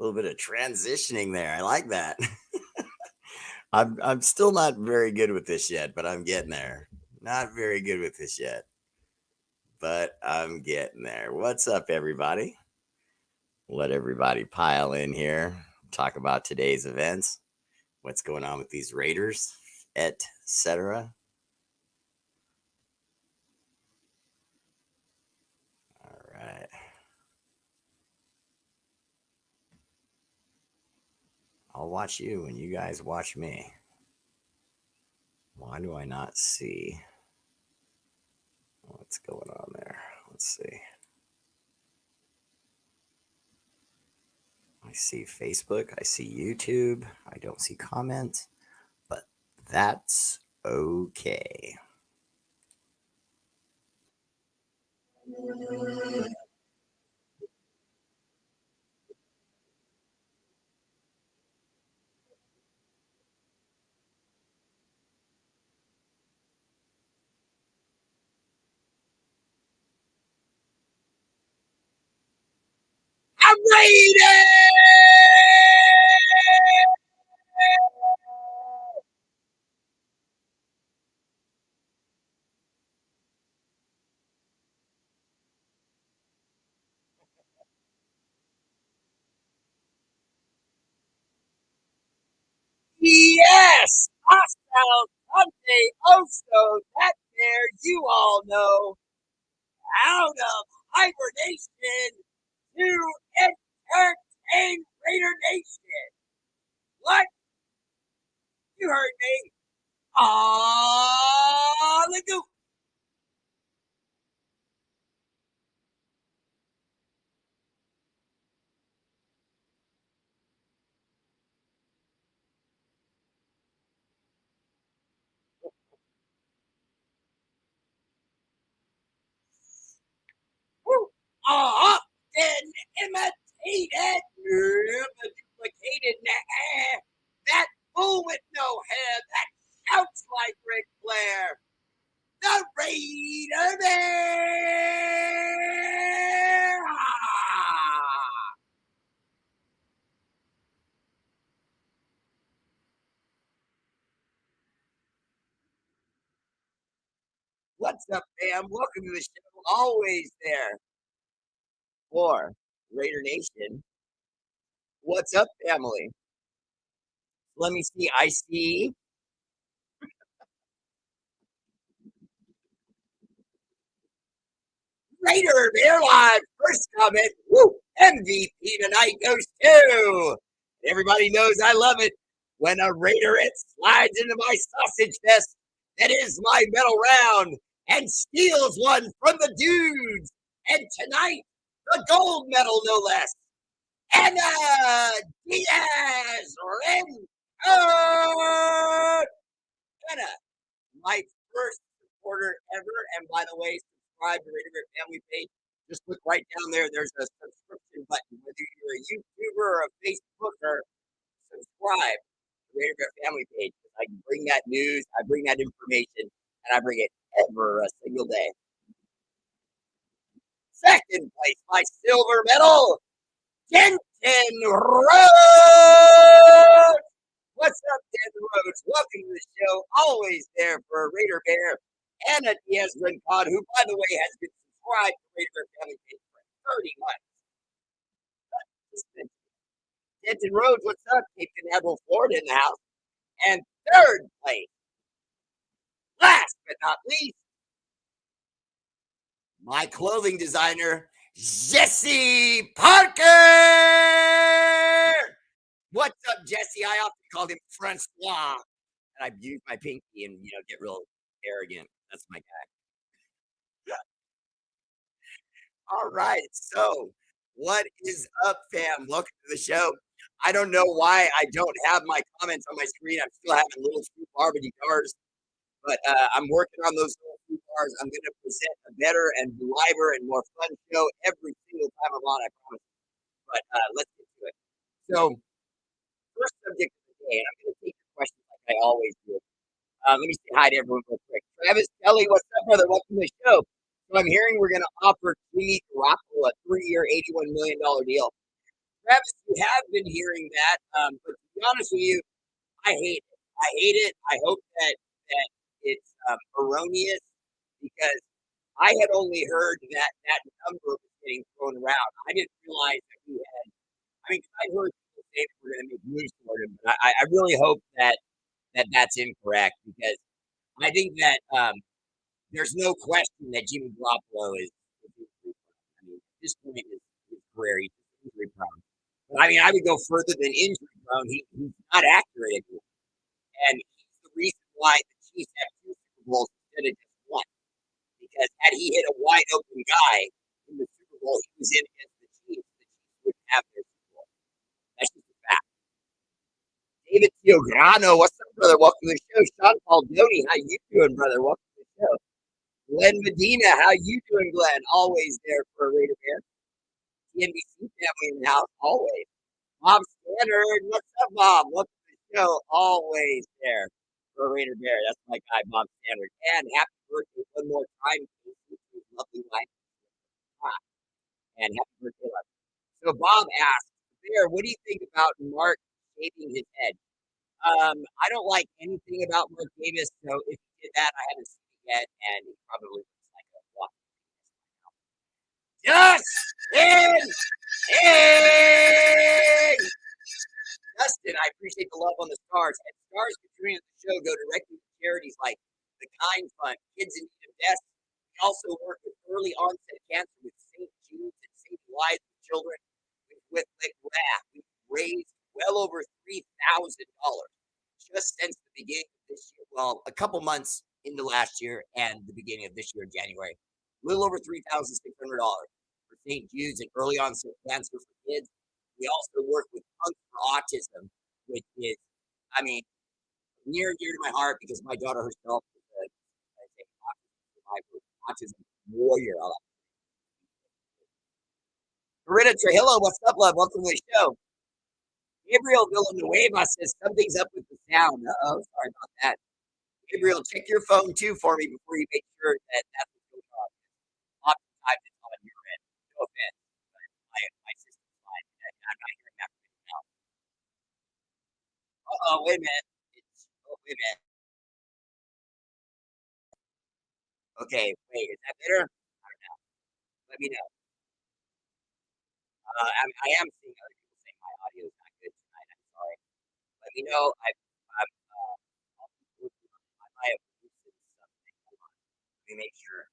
A little bit of transitioning there. I like that. I'm still not very good with this yet, but I'm getting there. Not very good with this yet, but I'm getting there. What's up, everybody? Let everybody pile in here. Talk about today's events. What's going on with these Raiders, etc. All right. I'll watch you and you guys watch me. Why do I not see what's going on there? Let's see. I see Facebook. I see YouTube. I don't see comments, but that's okay. I'm reading! Yes! Hostile Sunday Oso, that there you all know, out of hibernation to entertain Raider Nation. What? You heard me. Ah, the goop. Often imitated, but duplicated. That fool with no hair that shouts like Ric Flair. The Raider Bear! What's up, fam? Welcome to the show. Always there for Raider Nation. What's up, family? Let me see. I see Raider Bear Live. First comment. Woo! MVP tonight goes to. Everybody knows I love it when a Raiderette slides into my sausage fest that is my medal round and steals one from the dudes. And tonight, the gold medal, no less. Anna Diaz Renfro. Anna, my first supporter ever. And by the way, subscribe to Raider Bear Family page. Just look right down there. There's a subscription button. Whether you're a YouTuber or a Facebooker, subscribe to Raider Bear Family page. I can bring that news, I bring that information, and I bring it every single day. Second place, my silver medal, Denton Rhodes. What's up, Denton Rhodes? Welcome to the show. Always there for Raider Bear. Anna Diaz Rincon, who, by the way, has been subscribed to Raider Bear Family page for 30 months. Denton Rhodes, what's up? Cape Canaveral, Florida in the house. And third place, last but not least, my clothing designer, Jesse Parker. What's up, Jesse? I often called him Francois, and I use my pinky and get real arrogant. That's my guy. All right, so what is up, fam? Welcome to the show. I don't know why I don't have my comments on my screen. I'm still having little few Barbie cars, but I'm working on those little few cars. I'm going to present a better and liver and more fun show every single time I'm on, I promise. But let's get to it. So, first subject of the day, and I'm going to take your questions like I always do. Let me say hi to everyone real quick. Travis Kelly, what's up, brother? Welcome to the show. So I'm hearing we're going to offer Jimmy Garoppolo a 3-year, $81 million deal. Travis, you have been hearing that, but to be honest with you, I hate it. I hate it. I hope that it's erroneous because I had only heard that that number was getting thrown around. I didn't realize that we had. I mean, I heard people say that we're going to make moves toward him, but I really hope that that's incorrect because I think that there's no question that Jimmy Garoppolo is injury prone. I mean, at this point in his career, he's injury prone. But I mean, I would go further than injury prone. He's not accurate anymore. And he's the reason why the Chiefs have two Super Bowls instead of just one. Because had he hit a wide open guy in the Super Bowl he was in against the Chiefs wouldn't have their Super Bowl. That's just a fact. David Tiograno, what's up, brother? Welcome to the show. Sean Baldoni, how you doing, brother? Welcome to the show. Glenn Medina, how you doing, Glenn? Always there for a Raider fan. The NBC family in the house, always. Bob Standard, what's up, Bob? Welcome to the show. Always there for a Raider Bear. That's my guy, Bob Standard. And happy birthday one more time to his lovely wife. And happy birthday, love. So Bob asked, Bear, what do you think about Mark shaving his head? I don't like anything about Mark Davis, so if he did that, I haven't seen it yet, and he probably looks like a walk. Justin! Hey! Justin, I appreciate the love on the stars. And stars contributing to the show go directly to charities like the Kind Fund, Kids in Need of Death. We also work with early onset cancer with St. Jude's and Saving Lives of Children. With WAF, we've raised well over $3,000 just since the beginning of this year. Well, a couple months into last year and the beginning of this year, January. A little over $3,600 for St. Jude's and early onset cancer for kids. We also work with Punk for Autism, which is, I mean, near and dear to my heart because my daughter herself is a autism warrior. Marita Trujillo, what's up, love? Welcome to the show. Gabriel Villanueva says something's up with the sound. Oh, sorry about that. Gabriel, check your phone too for me before you make sure that that's what's going on. Oftentimes it's on your end. No offense, but my system's fine. I'm not hearing that right now. Wait a minute. Wait a minute. Okay, wait, is that better? I don't know. Let me know. I am seeing other people saying my audio is not good tonight. I'm sorry. Let me know. I might have boosted something. Hold on. Let me make sure.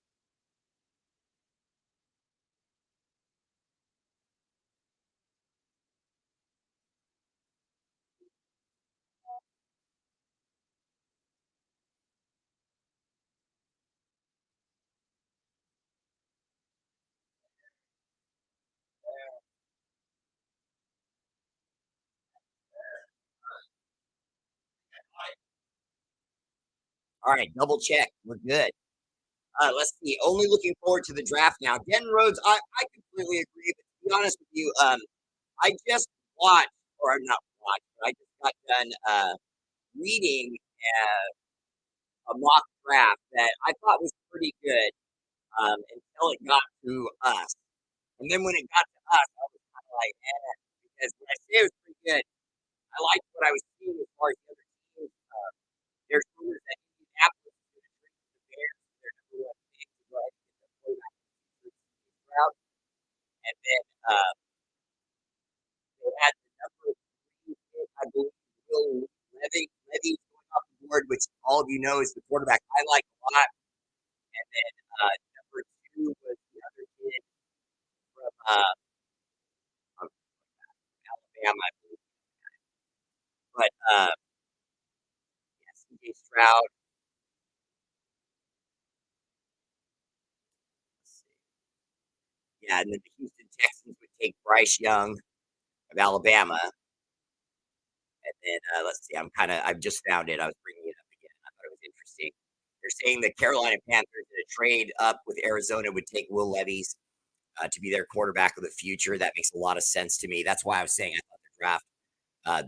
All right, double check. We're good. Let's see. Only looking forward to the draft now. Denton Rhodes, I completely agree. But to be honest with you, I just watched, or I'm not watched, but I just got done reading a mock draft that I thought was pretty good until it got to us. And then when it got to us, I was kind of like, because when I say it was pretty good, I liked what I was seeing as far as the other teams. There's rumors that Indianapolis is going to trade the Bears, their number one pick, to go ahead and get the quarterback route. And then they had the number three pick, I believe, Will Levy going off the board, which all of you know is the quarterback I like a lot. And then number two was the other kid from Alabama, I believe. But yeah, CJ Stroud. Yeah, and then the Houston Texans would take Bryce Young of Alabama. And then let's see, I've just found it. I was bringing it up again. I thought it was interesting. They're saying the Carolina Panthers in a trade up with Arizona would take Will Levis to be their quarterback of the future. That makes a lot of sense to me. That's why I was saying I thought the draft,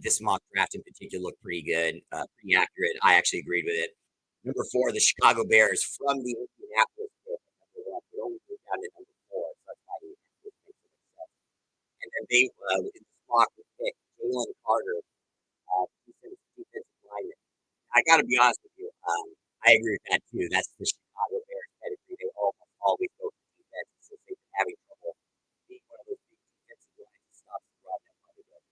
this mock draft in particular, looked pretty good, pretty accurate. I actually agreed with it. Number four, the Chicago Bears from the Indianapolis. Number one, they only moved down to number four. So that's why and then they, in the gotta be honest with you, I agree with that too. That's the Chicago Bears pedigree. They almost always go for defense since they've been having trouble being one of those big defensive lines that stops the run that probably does.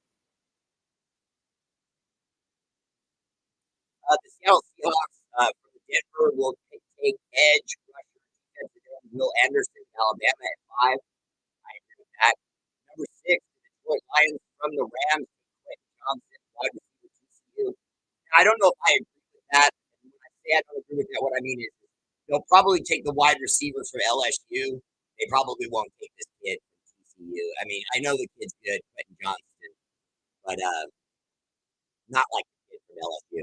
The Seattle Seahawks from Denver will take edge rusher defensive end Will Anderson, Alabama at 5. I agree with that. Number 6, the Detroit Lions from the Rams, Quentin Johnson, wide receiver TCU. I don't know if I agree with that. And when I say I don't agree with that, what I mean is they'll probably take the wide receivers from LSU. They probably won't take this kid from TCU. I mean, I know the kid's good, Quentin Johnston, but not like the kid from LSU.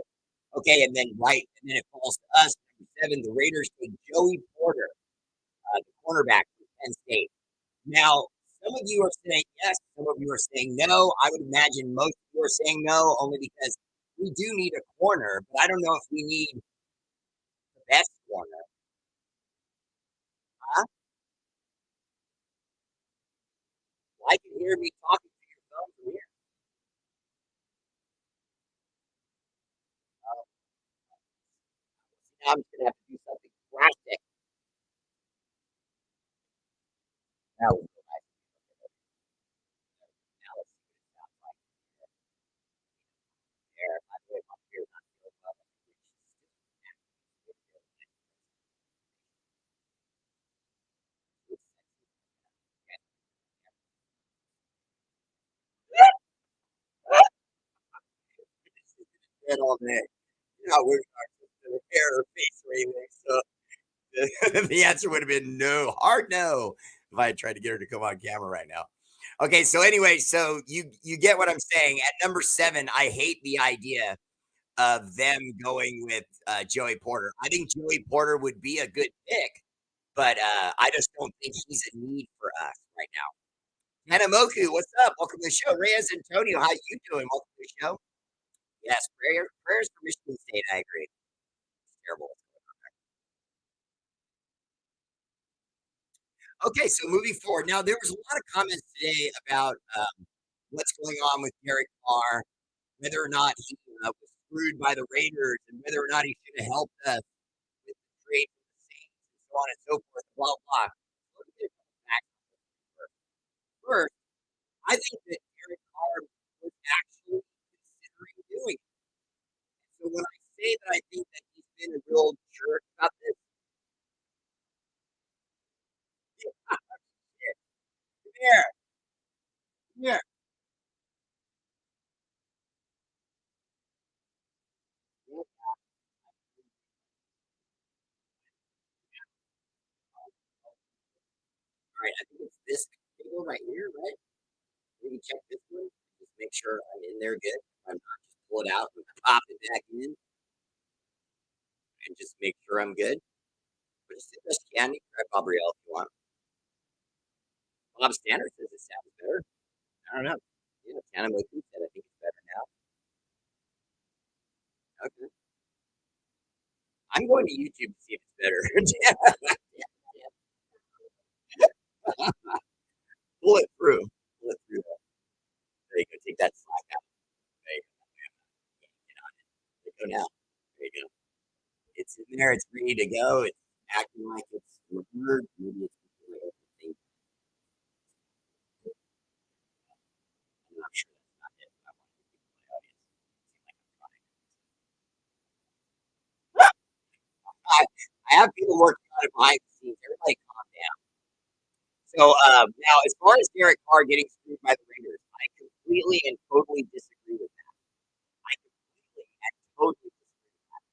Okay, and then and then it falls to us. Number 7, the Raiders take Joey Porter, the cornerback from Penn State. Now, some of you are saying yes, some of you are saying no. I would imagine most of you are saying no, only because we do need a corner, but I don't know if we need the best corner. Huh? Well, I can hear me talking to your phone from here. Now I'm just gonna have to do something drastic. Now we go back now let's see what it sounds like there. By the way, my ear not feeling well. Dead all day. You know, we're not hair or face or anything. So the answer would have been no, hard no, if I had tried to get her to come on camera right now. Okay, so anyway, so you get what I'm saying. At number 7, I hate the idea of them going with Joey Porter. I think Joey Porter would be a good pick, but I just don't think he's a need for us right now. Hanamoku, what's up? Welcome to the show. Reyes Antonio, how you doing? Welcome to the show. Yes, prayers for Michigan State. I agree. It's terrible. Okay, so moving forward. Now, there was a lot of comments today about what's going on with Derek Carr, whether or not he was screwed by the Raiders, and whether or not he should have helped us with the trade with the Saints, and so on and so forth, blah, blah. Let me get a couple facts first. First, I think that Derek Carr was actually considering doing it. So when I say that I think that he's been a real jerk about this, yeah, shit, come here, come here. Yeah, all right, I think it's this table right here, right? Maybe check this one. Just make sure I'm in there good. I'm not just pull it out and pop it back in and just make sure I'm good. But it's the best candy. Try Gabrielle if you want. Bob Standard says it sounds better. I don't know. Yeah, Tana Moku said I think it's better now. Okay. I'm going to YouTube to see if it's better. Yeah, yeah. Pull it through. Pull it through. There you go. Take that slack out. There you go. Get on it. There you go now. There you go. It's in there. It's ready to go. It's acting like it's recorded. Maybe it's like everything. I'm not sure that's not it. I want to keep my audience. Seem like I'm trying. I have people working on it behind the scenes. Everybody calm down. So now, as far as Derek Carr getting screwed by the Raiders, I completely and totally disagree with that. I completely and totally disagree with that.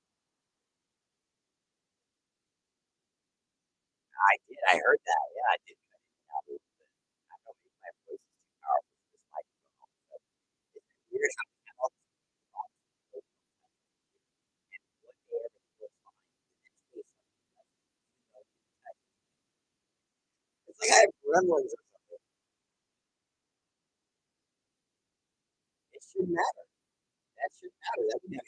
I did. I heard that. Yeah, I did. I didn't know. I know maybe my voice is too powerful for this microphone. But it's weird how we have all these thoughts and what day everything goes fine. The next day something doesn't. It's like I have gremlins or something. It shouldn't matter. That shouldn't matter. That would have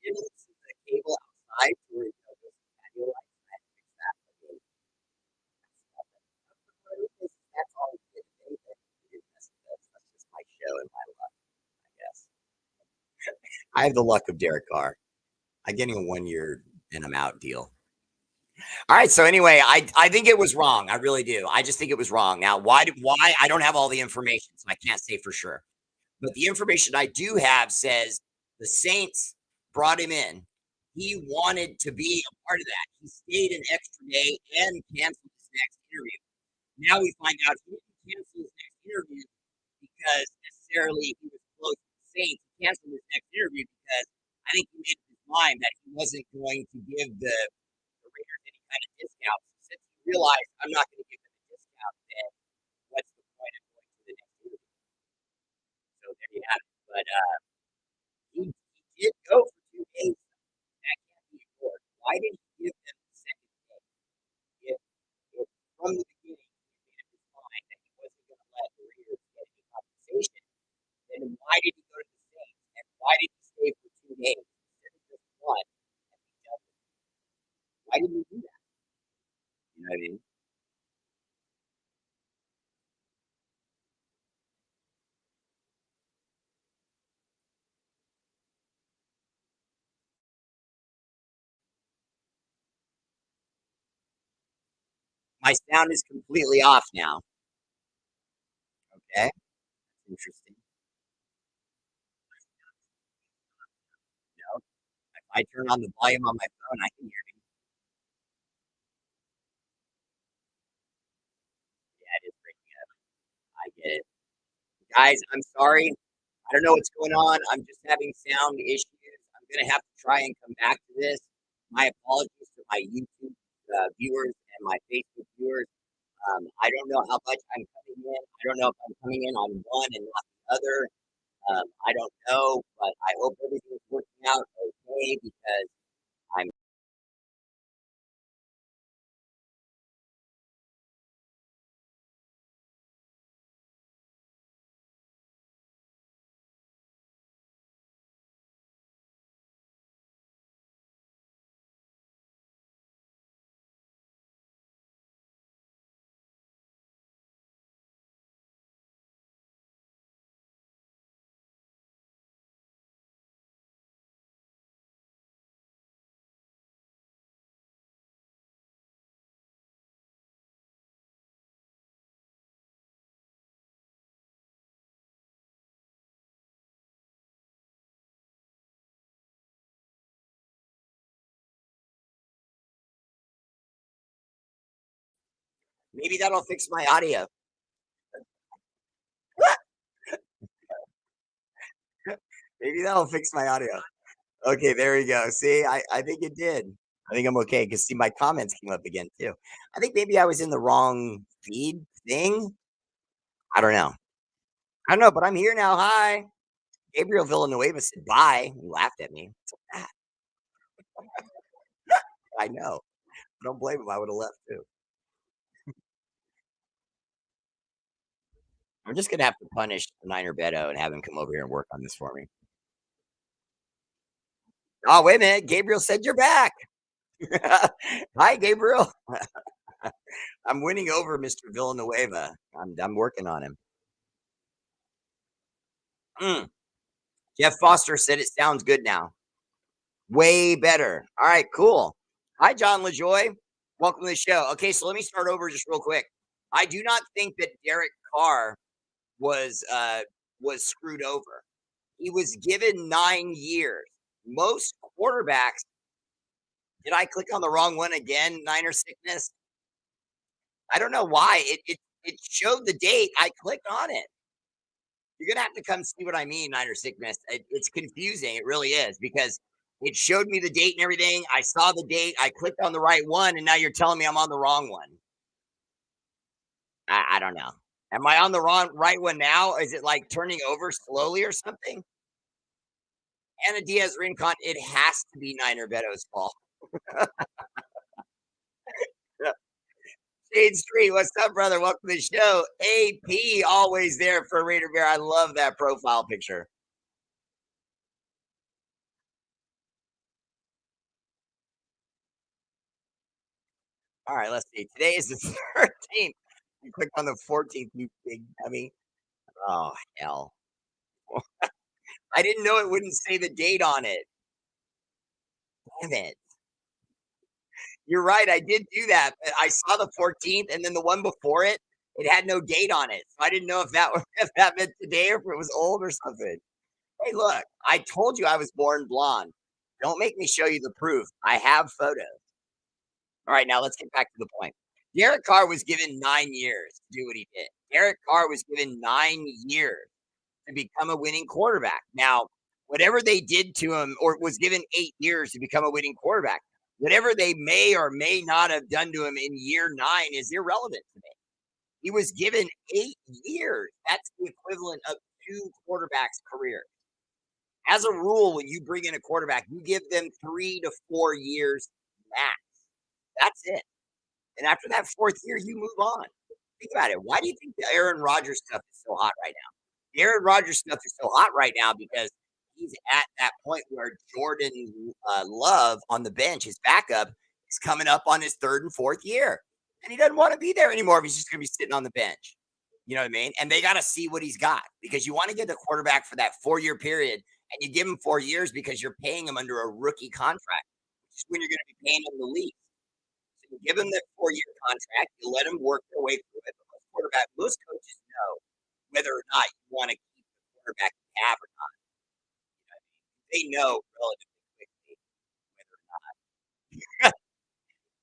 you know, see the cable outside where you know there's a patio light. I fix that. Okay. That's all we did today. That's just my show and my luck, I guess. I have the luck of Derek Carr. I'm getting a 1 year and I'm out deal. All right. So anyway, I think it was wrong. I really do. I just think it was wrong. Now, why I don't have all the information, so I can't say for sure. But the information I do have says the Saints brought him in. He wanted to be a part of that. He stayed an extra day and canceled his next interview. Now we find out he didn't cancel his next interview because necessarily he was close to the Saints. He canceled his next interview because I think he made up his mind that he wasn't going to give the Raiders any kind of discount. Since he realized I'm not going to give them a discount, then what's the point of going to the next interview? So there you have it. But he did go for 2 days. That can't be ignored. Why did he give them the second day? If from the beginning he made up his mind that he wasn't going to let the Raiders get any compensation, then why did he go to the Saints? And why did he stay for 2 days instead of just one and be done with it? Why did he do that? You know what I mean? My sound is completely off now. Okay, interesting. No, if I turn on the volume on my phone, I can hear you. Yeah, it is breaking up. I get it. Guys, I'm sorry. I don't know what's going on. I'm just having sound issues. I'm going to have to try and come back to this. My apologies to my YouTube viewers and my Facebook viewers. I don't know how much I'm coming in. I don't know if I'm coming in on one and not the other. I don't know, but I hope everything's working out okay because I'm maybe that'll fix my audio. Maybe that'll fix my audio. Okay, there we go. See, I think it did. I think I'm okay because see, my comments came up again too. I think maybe I was in the wrong feed thing. I don't know. I don't know, but I'm here now. Hi. Gabriel Villanueva said bye. He laughed at me. "Ah, I know. I don't blame him. I would have left too. I'm just gonna have to punish Niner Beto and have him come over here and work on this for me. Oh, wait a minute. Gabriel said you're back. Hi, Gabriel. I'm winning over Mr. Villanueva. I'm working on him. Mm. Jeff Foster said it sounds good now. Way better. All right, cool. Hi, John LaJoy. Welcome to the show. Okay, so let me start over just real quick. I do not think that Derek Carr was screwed over. He was given 9 years. Most quarterbacks. Did I click on the wrong one again? Niner sickness. I don't know why. It showed the date. I clicked on it. You're gonna have to come see what I mean, Niner sickness. It's confusing. It really is because it showed me the date and everything. I saw the date. I clicked on the right one, and now you're telling me I'm on the wrong one. I don't know. Am I on the wrong right one now? Is it like turning over slowly or something? Anna Diaz Rincon. It has to be Niner Beto's fault. Shade Street, what's up, brother? Welcome to the show. AP always there for Raider Bear. I love that profile picture. All right, let's see. Today is the 13th. You clicked on the 14th, you big dummy. Oh, hell. I didn't know it wouldn't say the date on it. Damn it. You're right, I did do that, but I saw the 14th, and then the one before it, it had no date on it, so I didn't know if that if that meant today or if it was old or something. Hey, look, I told you I was born blonde. Don't make me show you the proof. I have photos. All right, now let's get back to the point. Derek Carr was given 9 years to do what he did. Derek Carr was given 9 years to become a winning quarterback. Now, whatever they did to him, or was given 8 years to become a winning quarterback, whatever they may or may not have done to him in year 9 is irrelevant to me. He was given 8 years. That's the equivalent of two quarterbacks' careers. As a rule, when you bring in a quarterback, you give them 3 to 4 years max. That's it. And after that fourth year, you move on. Think about it. Why do you think the Aaron Rodgers stuff is so hot right now? The Aaron Rodgers stuff is so hot right now because he's at that point where Jordan Love on the bench, his backup, is coming up on his third and fourth year. And he doesn't want to be there anymore if he's just going to be sitting on the bench. You know what I mean? And they got to see what he's got because you want to get the quarterback for that 4 year period and you give him 4 years because you're paying him under a rookie contract, which is when you're going to be paying him the least. So you give them that 4 year contract, you let them work their way through it. But most coaches know whether or not you want to keep the quarterback you have or not. You know what I mean? They know relatively quickly whether or not.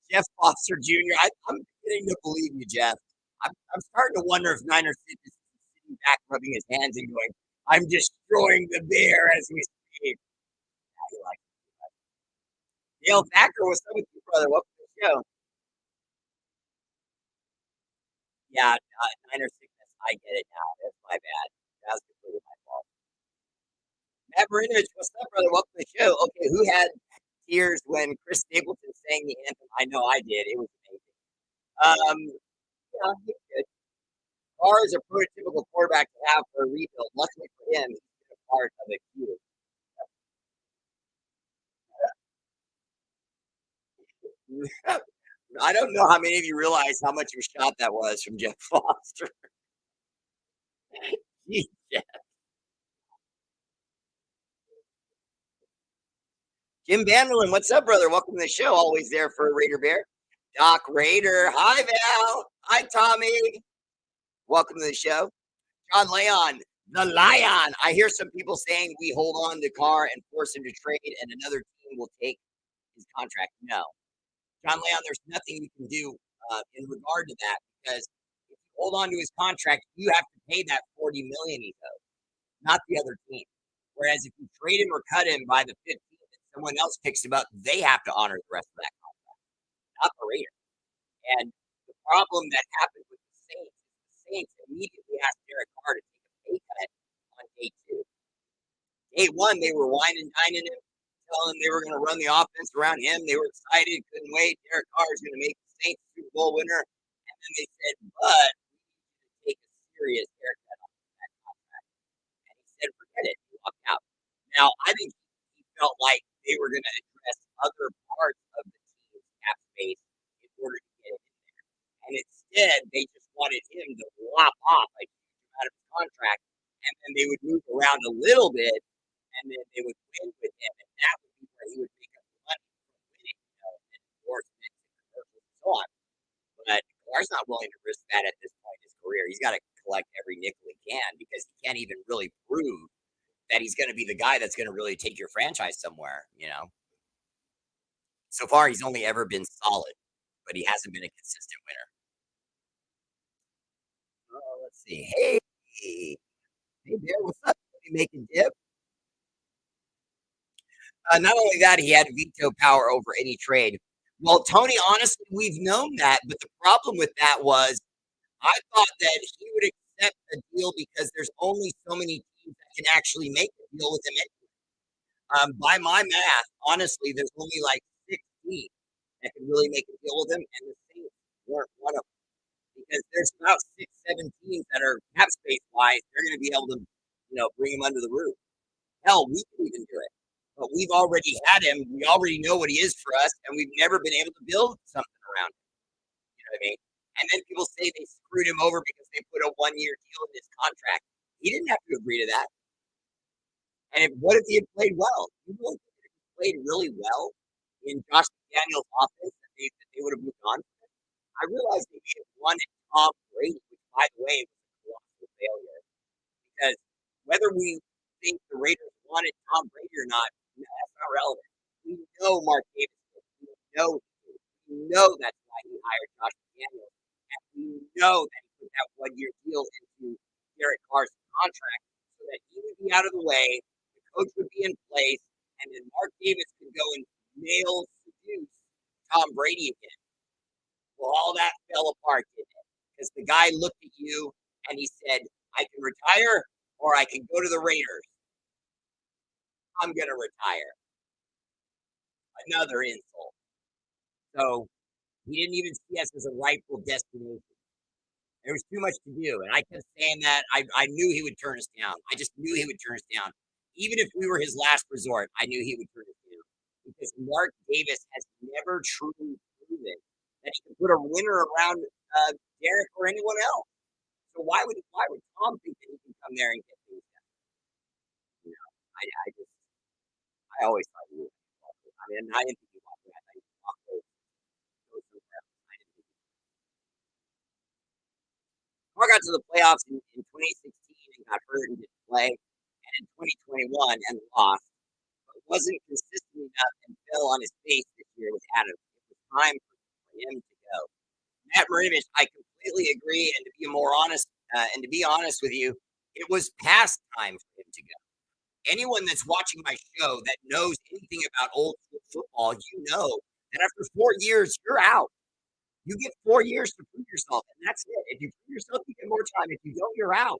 Jeff Foster Jr. I'm beginning to believe you, Jeff. I'm starting to wonder if Niner Sid is sitting back, rubbing his hands and going, "I'm destroying the bear as we speak." How you like Dale Thacker, what's up with you, brother? Welcome to the show. Yeah, Niner sickness. I get it now. That's my bad. That's completely my fault. Matt Marinovich, what's up, brother? Welcome to the show. Okay, who had tears when Chris Stapleton sang the anthem? I know I did. It was amazing. Yeah, he's good. Carr is a prototypical quarterback to have for a rebuild. Luckily for him, he's been a part of a few. I don't know how many of you realize how much of a shot that was from Jeff Foster. Jim Vanderlin, what's up, brother? Welcome to the show. Always there for Raider Bear. Doc Raider. Hi, Val. Hi, Tommy. Welcome to the show. John Leon, the Lion. I hear some people saying we hold on to Carr and force him to trade, and another team will take his contract. No, John Leon, there's nothing you can do in regard to that because if you hold on to his contract, you have to pay that 40 million he owes, not the other team. Whereas if you trade him or cut him by the 15th and someone else picks him up, they have to honor the rest of that contract, not the Raiders. And the problem that happened with the Saints immediately asked Derek Carr to take a pay cut on day two. Day one, they were whining, dining him, telling him they were going to run the offense around him. They were excited, couldn't wait. Derek Carr is going to make the Saints Super Bowl winner. And then they said, but we need to take a serious haircut on that contract. And he said, forget it. He walked out. Now, I think he felt like they were going to address other parts of the team's cap space in order to get it in there. And instead, they just wanted him to lop off like out of his contract. And then they would move around a little bit and then they would win with him, and that would be where he would make up the money from winning, and endorsements and commercials and so on. But Carr's not willing to risk that at this point in his career. He's got to collect every nickel he can because he can't even really prove that he's going to be the guy that's going to really take your franchise somewhere. So far he's only ever been solid, but he hasn't been a consistent winner. Let's see. Hey, Bear, what's up? You making dip? Not only that, he had veto power over any trade. Well, Tony, honestly, we've known that, but the problem with that was I thought that he would accept a deal because there's only so many teams that can actually make a deal with him. By my math, honestly, there's only like 6 teams that can really make a deal with him, and the Saints weren't one of them because there's about 6, 7 teams that are cap space wise. They're going to be able to, bring him under the roof. Hell, we can even do it. But we've already had him. We already know what he is for us, and we've never been able to build something around him. You know what I mean? And then people say they screwed him over because they put a 1 year deal in his contract. He didn't have to agree to that. And what if he had played well? You really think if he played really well in Josh McDaniels' offense that they would have moved on? I realized that he had wanted Tom Brady, which, by the way, was a colossal failure. Because whether we think the Raiders wanted Tom Brady or not, that's not relevant. We know Mark Davis. We know we know that's why he hired Josh McDaniels. And we know that he put that 1 year deal into Derek Carr's contract so that he would be out of the way, the coach would be in place, and then Mark Davis could go and male seduce Tom Brady again. Well, all that fell apart, didn't it? Because the guy looked at you and he said, I can retire or I can go to the Raiders. I'm going to retire. Another insult. So he didn't even see us as a rightful destination. There was too much to do. And I kept saying that. I knew he would turn us down. I just knew he would turn us down. Even if we were his last resort, I knew he would turn us down. Because Mark Davis has never truly proven that he can put a winner around Derek or anyone else. So why would Tom think that he can come there and get things done? You know, I always thought he would. I mean, I didn't think he walked away. I thought he walked away. Go somewhere else. I didn't think Carr got to the playoffs in 2016 and got hurt and didn't play, and in 2021 and lost, but wasn't consistent enough and fell on his face this year with Adams. It was time for him to go. Matt Marinovich, I completely agree, and to be honest with you, it was past time for him to go. Anyone that's watching my show that knows anything about old school football, you know that after 4 years, you're out. You get 4 years to prove yourself, and that's it. If you prove yourself, you get more time. If you don't, you're out.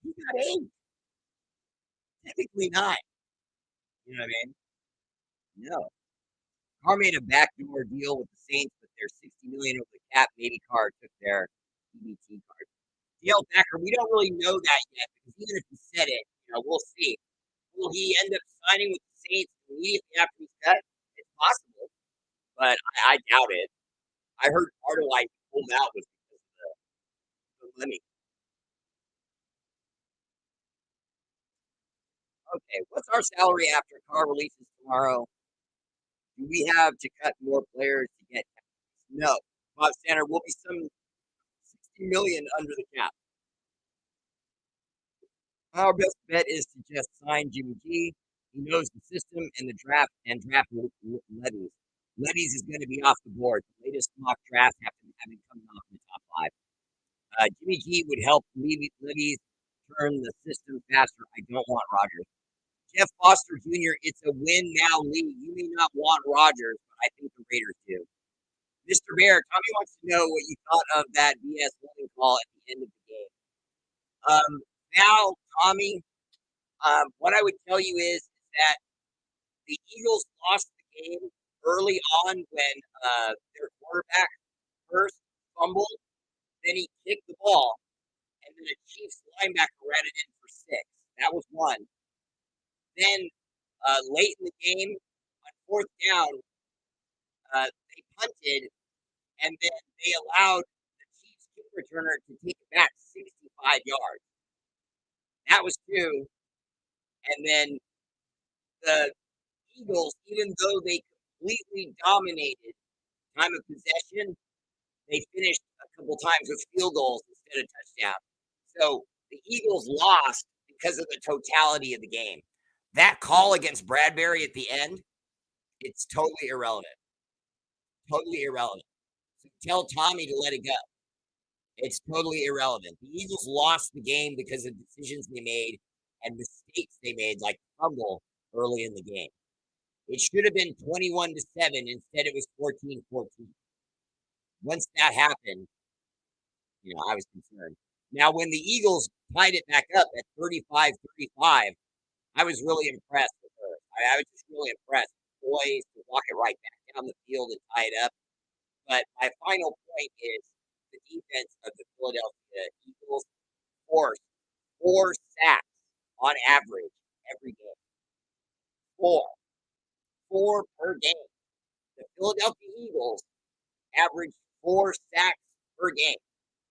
You got 8, typically 9. You know what I mean? No. Carr made a backdoor deal with the Saints, but they're $60 million over the cap. Maybe Carr took their EBT card. Dale Becker, we don't really know that yet because even if he said it, we'll see. Will he end up signing with the Saints immediately after he's cut? It's possible, but I doubt it. I heard part of why he pulled out was because of the money. Okay, what's our salary after Carr releases tomorrow? Do we have to cut more players to get? No, Bob Standard will be some 60 million under the cap. Our best bet is to just sign Jimmy G. He knows the system and the draft Levies. Levies is going to be off the board. The latest mock draft having coming off in the top 5. Jimmy G would help Levies turn the system faster. I don't want Rodgers. Jeff Foster Jr., it's a win now league. You may not want Rodgers, but I think the Raiders do. Mr. Bear, Tommy wants to know what you thought of that BS holding call at the end of the game. Now, Tommy, what I would tell you is that the Eagles lost the game early on when their quarterback first fumbled, then he kicked the ball, and then a Chiefs linebacker ran it in for 6. That was one. Then late in the game, on 4th down, they punted, and then they allowed the Chiefs kick returner to take it back 65 yards. That was 2. And then the Eagles, even though they completely dominated time of possession, they finished a couple times with field goals instead of touchdowns. So the Eagles lost because of the totality of the game. That call against Bradbury at the end, it's totally irrelevant. Totally irrelevant. So tell Tommy to let it go. It's totally irrelevant. The Eagles lost the game because of decisions they made and mistakes they made, like fumble early in the game. It should have been 21-7. Instead, it was 14-14. Once that happened, I was concerned. Now, when the Eagles tied it back up at 35-35, I was really impressed with her. I was just really impressed. Poised to walk it right back down the field and tie it up. But my final point is the defense of the Philadelphia Eagles forced 4 sacks on average every game. 4 per game. The Philadelphia Eagles averaged 4 sacks per game,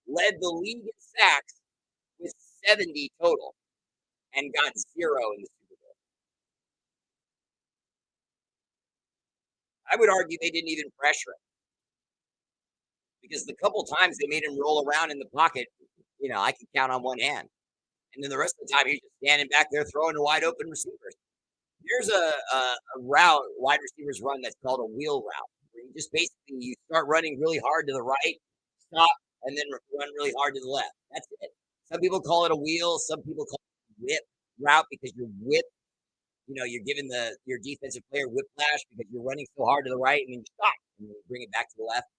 led the league in sacks with 70 total, and got 0 in the Super Bowl. I would argue they didn't even pressure him because the couple times they made him roll around in the pocket, I can count on one hand. And then the rest of the time, he's just standing back there throwing to wide open receivers. There's a route wide receivers run that's called a wheel route, where you just basically you start running really hard to the right, stop, and then run really hard to the left. That's it. Some people call it a wheel. Some people call it whip route because you're giving your defensive player whiplash because you're running so hard to the right and then you stop and then you bring it back to the left.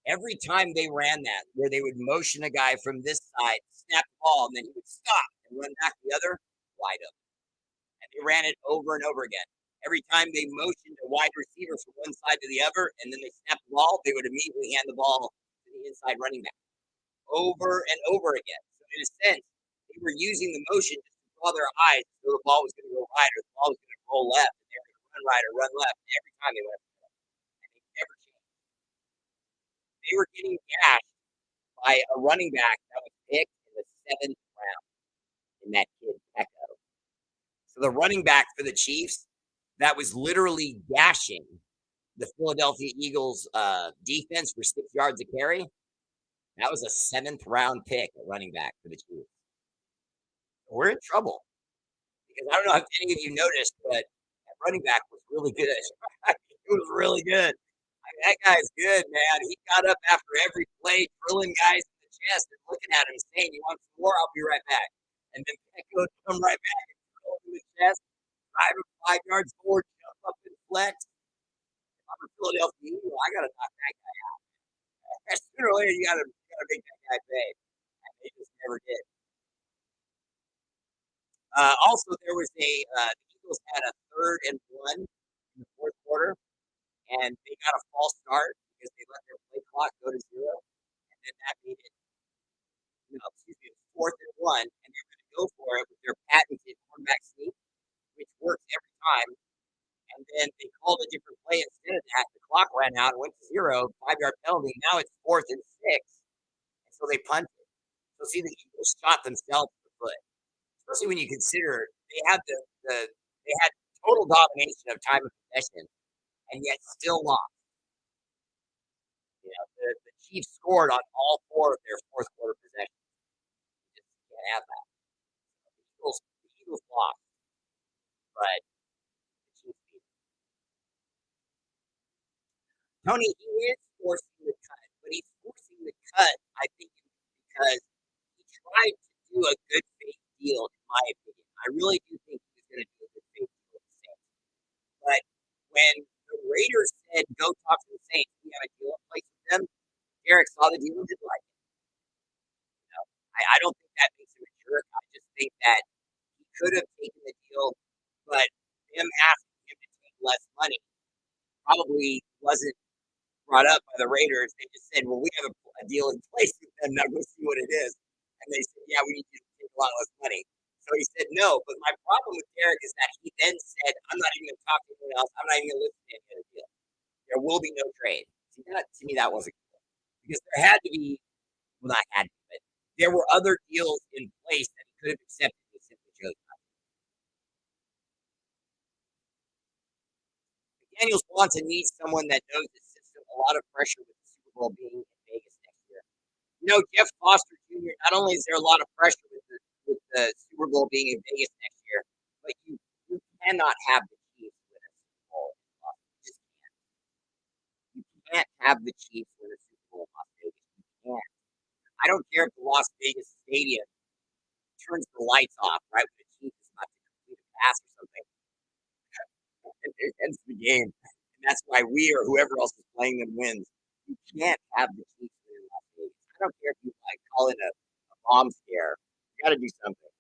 Every time they ran that, where they would motion a guy from this side, snap the ball, and then he would stop and run back the other, wide open. And they ran it over and over again. Every time they motioned a wide receiver from one side to the other, and then they snapped the ball, they would immediately hand the ball to the inside running back over and over again. So in a sense, they were using the motion just to draw their eyes so the ball was going to go right or the ball was going to roll left, and they were going to run right or run left. And every time they went, and they never changed. They were getting gashed by a running back that was picked in the 7th round in that kid Echo. So the running back for the Chiefs that was literally gashing the Philadelphia Eagles defense for 6 yards a carry, that was a 7th round pick at running back for the Chiefs. We're in trouble because I don't know if any of you noticed, but that running back was really good. It was really good. That guy's good, man. He got up after every play, drilling guys in the chest and looking at him saying, "You want some more? I'll be right back." And then Echo would come right back and drill him in the chest, drive him 5 yards forward, jump up and flex. If I'm a Philadelphia Eagle, I got to knock that guy out. Sooner or later, you got to make that guy pay. And they just never did. Also, there was the Eagles had a 3rd and 1 in the 4th quarter, and they got a false start because they let their play clock go to 0, and then that made it, 4th and 1, and they're going to go for it with their patented quarterback sneak, which works every time. And then they called a different play instead of that. The clock ran out and went to 0, 5-yard penalty. Now it's 4th and 6, and so they punted. So see, the Eagles shot themselves in the foot, especially when you consider they had they had total domination of time of possession and yet still lost. The Chiefs scored on all 4 of their 4th quarter possessions. You just can't have that. The Eagles lost, but the Chiefs beat them. Tony, he is forcing the cut, but he's forcing the cut, I think, because he tried to do a good faith deal, in my opinion. I really do think he was going to do a good faith deal with the Saints. But when the Raiders said, "Go talk to the Saints, we have a deal in place with them," Derek saw the deal and didn't like it. I don't think that makes him a jerk. I just think that he could have taken the deal, but them asking him to take less money probably wasn't brought up by the Raiders. They just said, "Well, we have a deal in place with them. Now go see what it is." And they said, "Yeah, we need you to take a lot less money." So he said no. But my problem with Derek is that he then said, "I'm not even going to talk to anyone else. I'm not even going to listen to any other deal. There will be no trade." See, to me, that wasn't cool because there had to be, well, not had to, but there were other deals in place that he could have accepted. He simply chose not. Daniel Swanson needs someone that knows the system. A lot of pressure with the Super Bowl being in Vegas next year. Jeff Foster Jr., not only is there a lot of pressure with the Super Bowl being in Vegas next year, but you cannot have the Chiefs win a Super Bowl in Las Vegas. You just can't. You can't have the Chiefs win a Super Bowl in Las Vegas. You can't. I don't care if the Las Vegas Stadium turns the lights off right when the Chiefs is about to complete a pass or something. It ends the game. And that's why we or whoever else is playing them wins. You can't have the Chiefs win in Las Vegas. I don't care if you call it a bomb scare. You got to do something.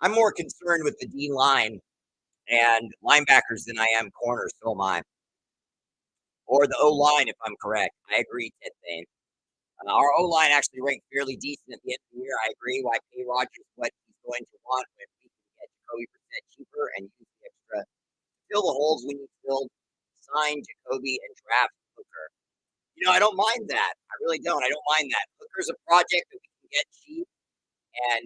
I'm more concerned with the D line and linebackers than I am corners. So am I. Or the O line, if I'm correct. I agree, Ted Thane. Our O line actually ranked fairly decent at the end of the year. I agree. Why pay Rodgers what he's going to want when we can get Jacoby Brissett cheaper and use the extra to fill the holes we need filled, sign Jacoby and draft Hooker. I don't mind that. I really don't. I don't mind that. Hooker's a project that we can get cheap, and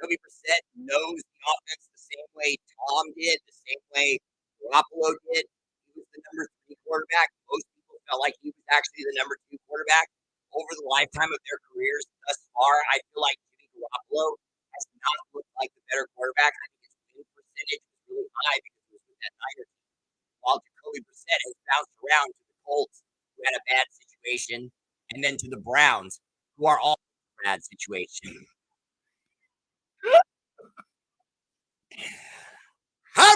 Jacoby Brissett knows the offense the same way Tom did, the same way Garoppolo did. He was the number 3 quarterback. Most people felt like he was actually the number 2 quarterback over the lifetime of their careers thus far. I feel like Jimmy Garoppolo has not looked like the better quarterback. I think his win percentage was really high because it was with that Niners team, while Jacoby Brissett has bounced around to the Colts, who had a bad situation, and then to the Browns, who are all in a bad situation.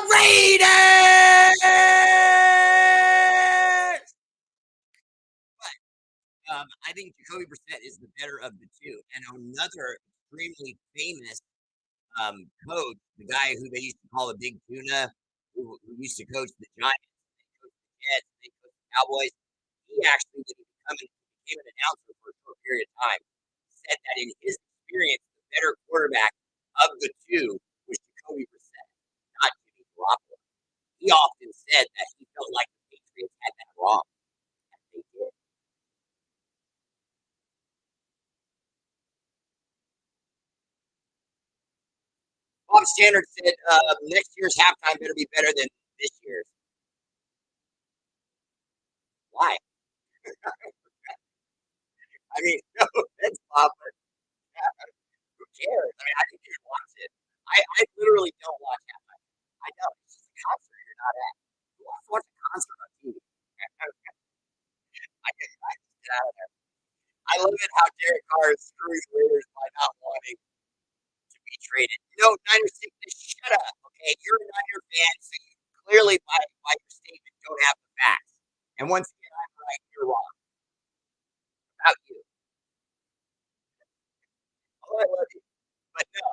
Raiders! I think Jacoby Brissett is the better of the two. And another extremely famous coach, the guy who they used to call the Big Tuna, who used to coach the Giants, they coached the Jets, they coached the Cowboys. He actually, when became an announcer for a short period of time, said that in his experience, the better quarterback of the two was Jacoby Brissett, not Jimmy Garoppolo. He often said that he felt like the Patriots had that wrong, and they did. Bob Standard said next year's halftime better be better than this year's. Why? I mean, no offense, Bob, but who cares? I mean, I think you should watch it. I literally don't watch halftime. I know it's just a concert you're not at. Who wants to watch a concert on TV? I just get out of there. I love it how Derek Carr is screwing the Raiders by not wanting to be traded. No, Niners sickness, shut up. Okay, you're a Niner fan, so you clearly, by your statement, don't have the facts. And once again, I'm right, you're wrong about you. Oh, I love you, but no,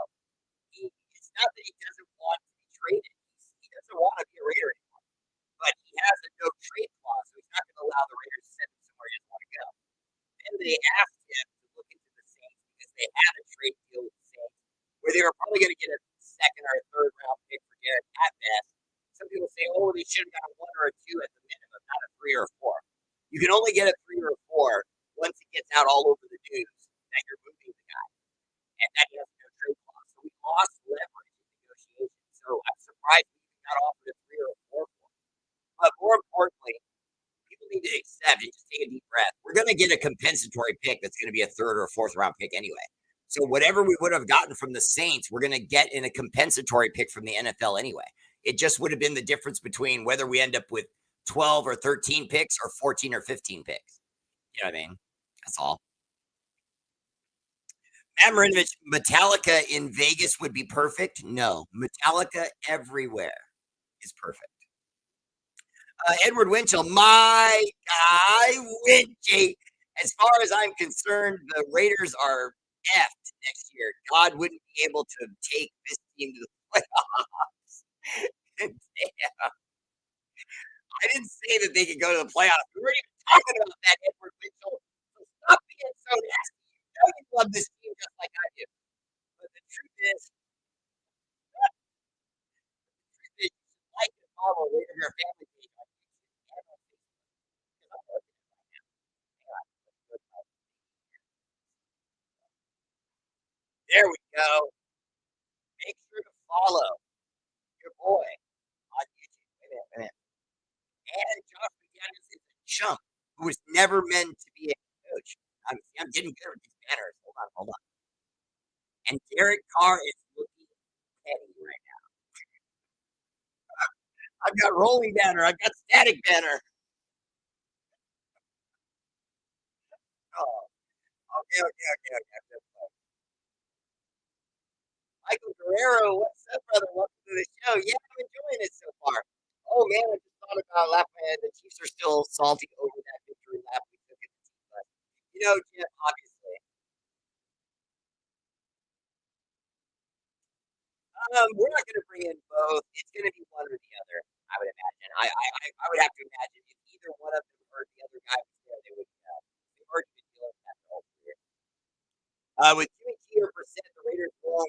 it's not that he doesn't want to be traded. He doesn't want to be a Raider anymore, but he has a no trade clause, so he's not going to allow the Raiders to send him somewhere he doesn't want to go. Then they asked him to look into the Saints because they had a trade deal with the Saints where they were probably going to get a second or a third round pick for Derek at best. Some people say, oh, they should have got a 1 or a 2 at the minimum, not a 3 or a 4. You can only get a 3 or a 4 once it gets out all over the news that you're moving the guy and that he has no trade clause. So we lost leverage in negotiations. So I'm surprised we got offered a 3 or a 4 for him. But more importantly, people need to accept and just take a deep breath. We're going to get a compensatory pick that's going to be a 3rd or a 4th round pick anyway. So whatever we would have gotten from the Saints, we're going to get in a compensatory pick from the NFL anyway. It just would have been the difference between whether we end up with 12 or 13 picks or 14 or 15 picks. You know what I mean? That's all. Matt Marinovich, Metallica in Vegas would be perfect. No, Metallica everywhere is perfect. Edward Winchell, my guy, Winchy. As far as I'm concerned, the Raiders are effed next year. God wouldn't be able to take this team to the playoffs. Damn, I didn't say that they could go to the playoffs. We weren't even talking about that, Edward Winchell. So stop being so nasty. You know you love this team just like I do. But the truth is, you should like and follow Raider Bear Family Page on YouTube and on Facebook. Because I'm looking at it right now. Hang on. There we go. Make sure to follow your boy on YouTube. Wait a minute, wait a minute. And Josh McDaniels is a chump who was never meant to be a coach. I'm getting good with these banners. Hold on, hold on. And Derek Carr is looking petty right now. I've got rolling banner. I've got static banner. Oh, okay. Michael Guerrero, what's up, brother? Welcome to the show. Yeah, I'm enjoying it so far. Oh man, I just thought about laughing my head. The Chiefs are still salty over that victory lap we took at the team. But you know, Jim, obviously, we're not going to bring in both. It's going to be one or the other. I would imagine. I would have to imagine if either one of them or the other guy was there, they would. They've already been dealing with that the whole career. With Jimmy G or percent, the Raiders won't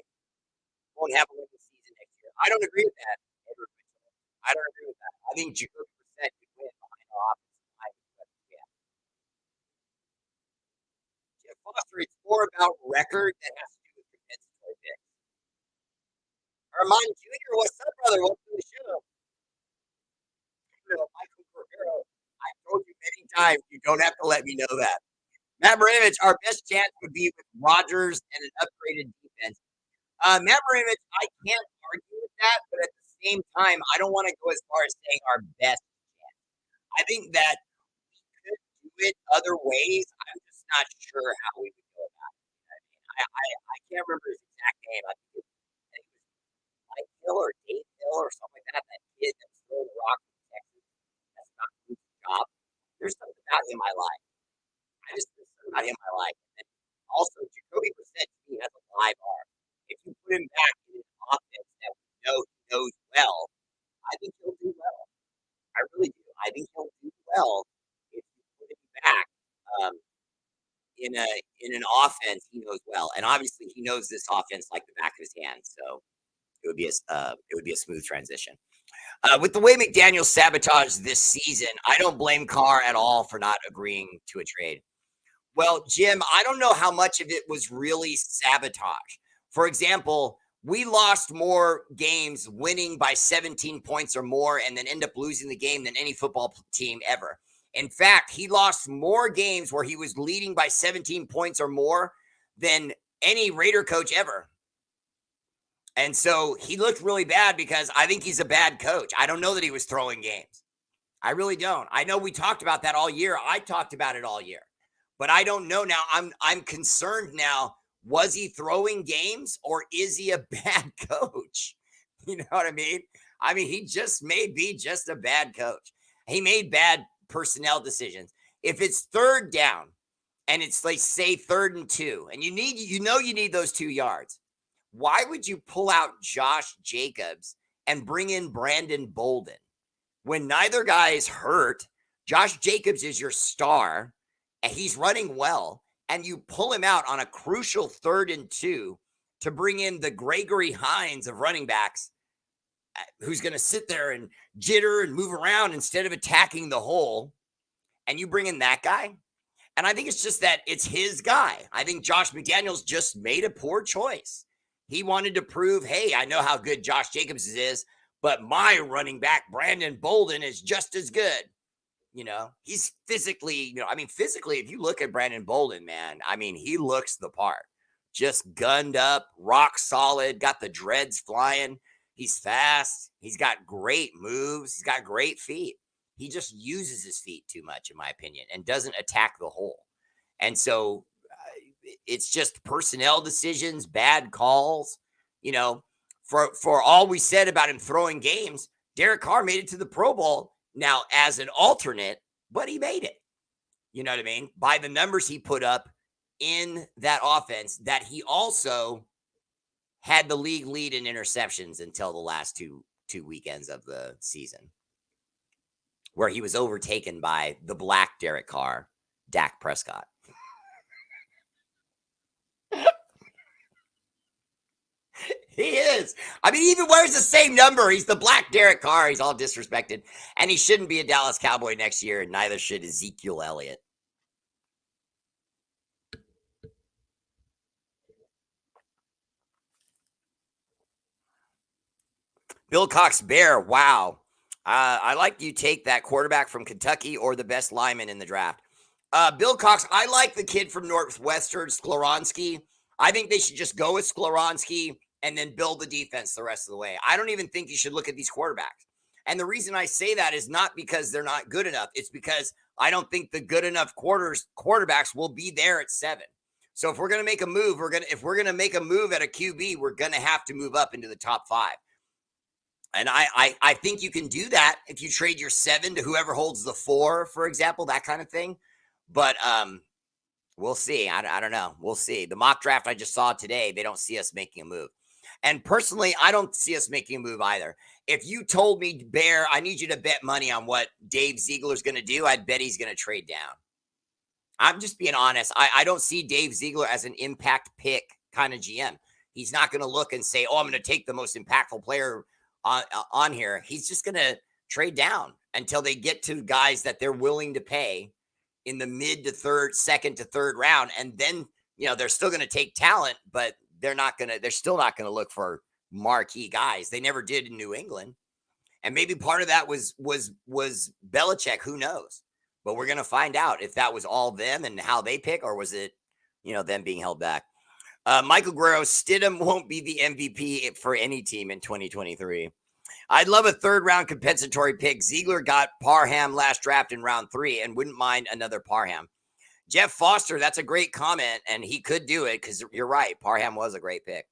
have a winning season next year. I don't agree with that, Edward Mitchell. I don't agree with that. I think Jacoby Brissett could win behind our offensive line. But yeah, Jeff Foster, it's more about record than has to do with compensatory picks. Armand Jr., what's up, brother? Welcome to the show. Michael Guerrero. I told you many times you don't have to let me know that. Matt Marinovich, our best chance would be with Rodgers and an upgraded defense. Matt Marinovich, I can't argue with that, but at the same time, I don't want to go as far as saying our best chance. I think that we could do it other ways. I'm just not sure how we would go about it. I can't remember his exact name. I think it was Mike Hill or Dave Hill or something like that. That kid that was throwing the rock in Texas. That's not his job. There's something about him I like. There's something about him I like. And also, Jacoby Brissett to me has a live arm. If you put him back in an offense that we know he knows well, I think he'll do well. I really do. I think he'll do well if you put him back um, in an offense he knows well. And obviously, he knows this offense like the back of his hand. So it would be a smooth transition. With the way McDaniel sabotaged this season, I don't blame Carr at all for not agreeing to a trade. Well, Jim, I don't know how much of it was really sabotage. For example, we lost more games winning by 17 points or more and then end up losing the game than any football team ever. In fact, he lost more games where he was leading by 17 points or more than any Raider coach ever. And so he looked really bad because I think he's a bad coach. I don't know that he was throwing games. I really don't. I know we talked about that all year. I talked about it all year. But I don't know now. I'm concerned now. Was he throwing games or is he a bad coach? You know what I mean? I mean, he just may be just a bad coach. He made bad personnel decisions. If it's third down and it's like say 3rd and 2, and you need those 2 yards, why would you pull out Josh Jacobs and bring in Brandon Bolden when neither guy is hurt? Josh Jacobs is your star. And he's running well, and you pull him out on a crucial 3rd and 2 to bring in the Gregory Hines of running backs, who's going to sit there and jitter and move around instead of attacking the hole, and you bring in that guy. And I think it's just that it's his guy. I think Josh McDaniels just made a poor choice. He wanted to prove, hey, I know how good Josh Jacobs is, but my running back, Brandon Bolden, is just as good. He's physically, physically, if you look at Brandon Bolden, man, he looks the part. Just gunned up, rock solid, got the dreads flying. He's fast. He's got great moves. He's got great feet. He just uses his feet too much, in my opinion, and doesn't attack the hole. And so it's just personnel decisions, bad calls. For all we said about him throwing games, Derek Carr made it to the Pro Bowl. Now, as an alternate, but he made it. You know what I mean? By the numbers he put up in that offense, that he also had the league lead in interceptions until the last two weekends of the season, where he was overtaken by the black Derek Carr, Dak Prescott. He is. He even wears the same number. He's the black Derek Carr. He's all disrespected. And he shouldn't be a Dallas Cowboy next year, and neither should Ezekiel Elliott. Bill Cox Bear, wow. I like you take that quarterback from Kentucky or the best lineman in the draft. Bill Cox, I like the kid from Northwestern, Skloronsky. I think they should just go with Skloronsky and then build the defense the rest of the way. I don't even think you should look at these quarterbacks. And the reason I say that is not because they're not good enough. It's because I don't think the good enough quarterbacks will be there at 7. So if we're going to make a move, if we're going to make a move at a QB, we're going to have to move up into the top 5. And I think you can do that if you trade your 7 to whoever holds the 4, for example, that kind of thing. But we'll see. I don't know. We'll see. The mock draft I just saw today, they don't see us making a move. And personally, I don't see us making a move either. If you told me, Bear, I need you to bet money on what Dave Ziegler's going to do, I'd bet he's going to trade down. I'm just being honest. I don't see Dave Ziegler as an impact pick kind of GM. He's not going to look and say, oh, I'm going to take the most impactful player on here. He's just going to trade down until they get to guys that they're willing to pay in the mid to second to third round. And then, they're still going to take talent, but they're still not going to look for marquee guys. They never did in New England. And maybe part of that was Belichick. Who knows? But we're gonna find out if that was all them and how they pick, or was it, them being held back. Michael Guerrero, Stidham won't be the MVP for any team in 2023. I'd love a third round compensatory pick. Ziegler got Parham last draft in round 3 and wouldn't mind another Parham. Jeff Foster, that's a great comment, and he could do it because you're right. Parham was a great pick.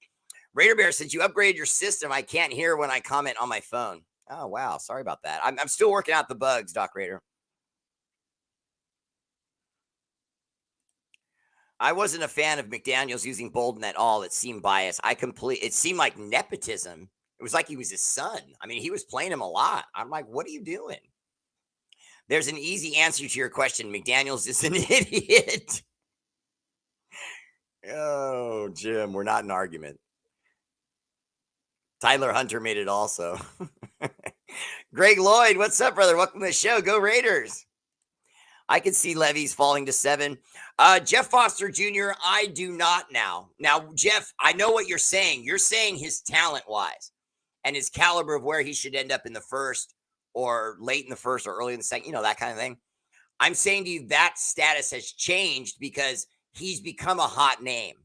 Raider Bear, since you upgraded your system, I can't hear when I comment on my phone. Oh, wow. Sorry about that. I'm still working out the bugs, Doc Raider. I wasn't a fan of McDaniels using Bolden at all. It seemed biased. It seemed like nepotism. It was like he was his son. I mean, he was playing him a lot. I'm like, what are you doing? There's an easy answer to your question. McDaniels is an idiot. Oh, Jim, we're not in argument. Tyler Hunter made it also. Greg Lloyd, what's up, brother? Welcome to the show. Go Raiders. I can see Levy's falling to 7. Jeff Foster Jr., I do not now. Now, Jeff, I know what you're saying. You're saying his talent-wise and his caliber of where he should end up in the first or late in the first or early in the second, that kind of thing. I'm saying to you that status has changed because he's become a hot name.